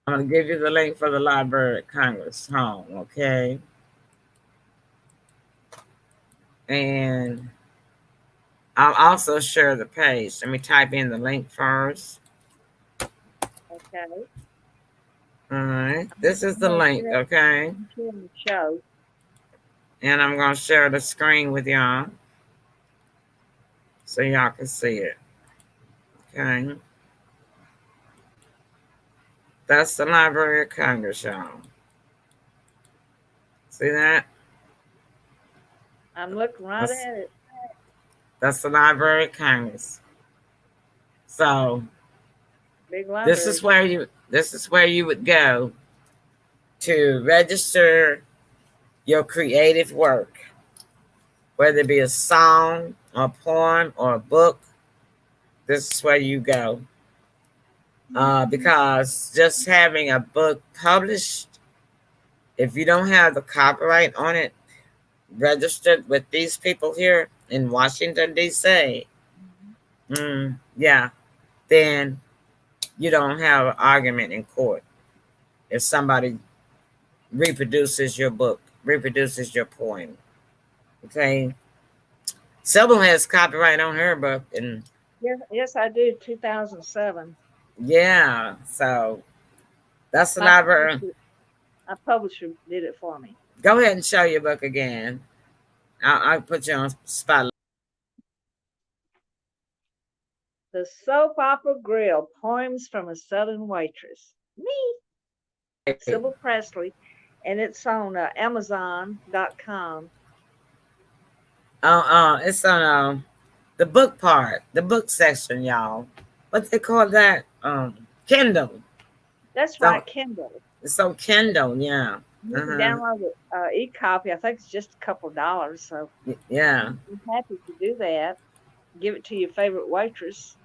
I'm going to give you the link for the Library of Congress home, okay? And I'll also share the page. Let me type in the link first. Okay. All right. This is the link, okay? Show. And I'm going to share the screen with y'all so y'all can see it. Okay. That's the Library of Congress, y'all. See that? I'm looking right at it. That's the Library of Congress. So big library. This is where you would go to register your creative work, whether it be a song, a poem, or a book. This is where you go. Because just having a book published, if you don't have the copyright on it registered with these people here in Washington, D.C., then you don't have an argument in court if somebody reproduces your book, reproduces your poem. Okay? Sybil has copyright on her book, and Yes, I do. 2007. yeah, so that's the My library. publisher, my publisher did it for me. Go ahead and show your book again. I'll put you on spotlight. The Soap Opera Grill, Poems from a Southern Waitress. Me, Sybil Presley, and it's on Amazon.com. It's on the book part, the book section, y'all. What they call that? Kindle. That's right, Kindle. It's on Kindle, yeah. You can download an e-copy. I think it's just a couple $, so yeah. I'm happy to do that. Give it to your favorite waitress.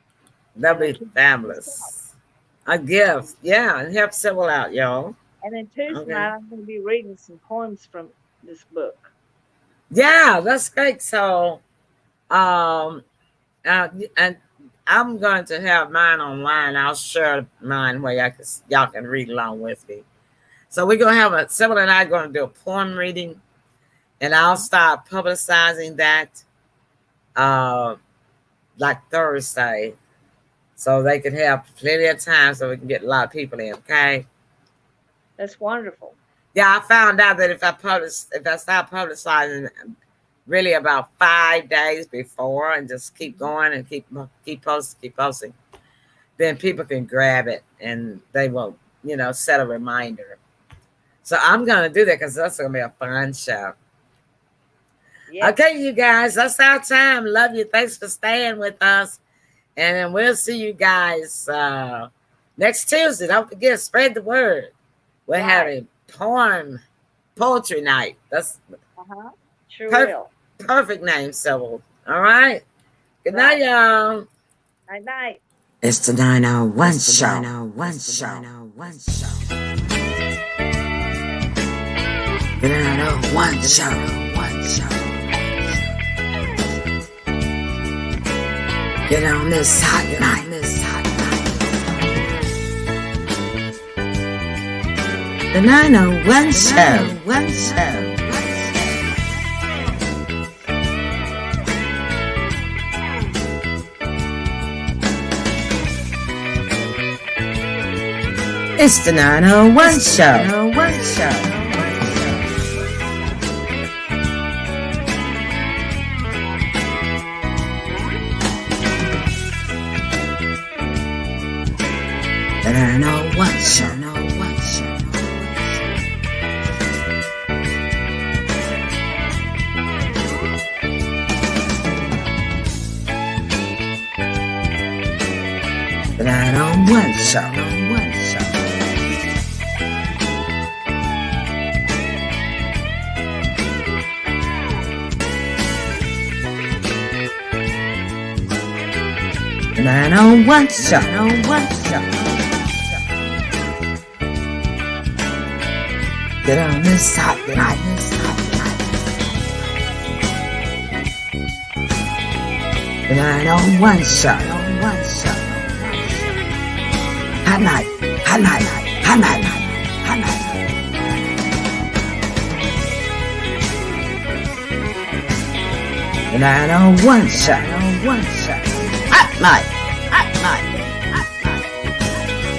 That'd be fabulous. A gift, yeah, and help Sybil out, y'all. And then Tuesday night, I'm going to be reading some poems from this book. Yeah, that's great. So, and I'm going to have mine online. I'll share mine where y'all can read along with me. So we're going to have Sybil and I are going to do a poem reading, and I'll start publicizing that like Thursday, so they can have plenty of time so we can get a lot of people in, okay? That's wonderful. Yeah, I found out that if I start publicizing really about 5 days before and just keep going and keep posting, then people can grab it and they will, set a reminder. So I'm going to do that because that's going to be a fun show. Yeah. Okay, you guys, that's our time. Love you. Thanks for staying with us. And then we'll see you guys next Tuesday. Don't forget, spread the word. We're having poetry night. That's sure will. Perfect name, Sybil. All right. Good night, y'all. Night night. It's the 901 show. 901 show. The 901 show. Get on this hot night. The 901 show. It's the 901 show. The 901 show. The 901 show. The 901 show. Get on this hot night. The 901 show. Hot night. The 901 show. Hot night.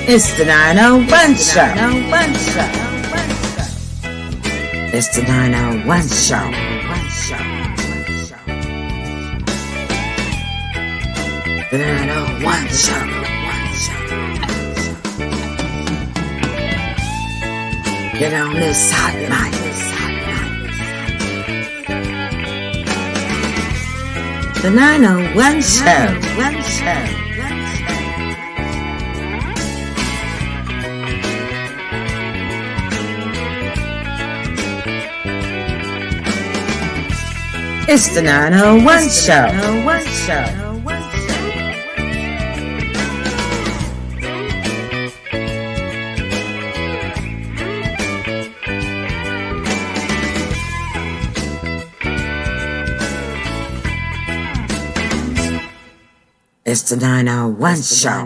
It's the 901 show. It's the 901 show. The 901 show. Get on this hot night. The 901 show. It's the 901 show. It's the 901 show.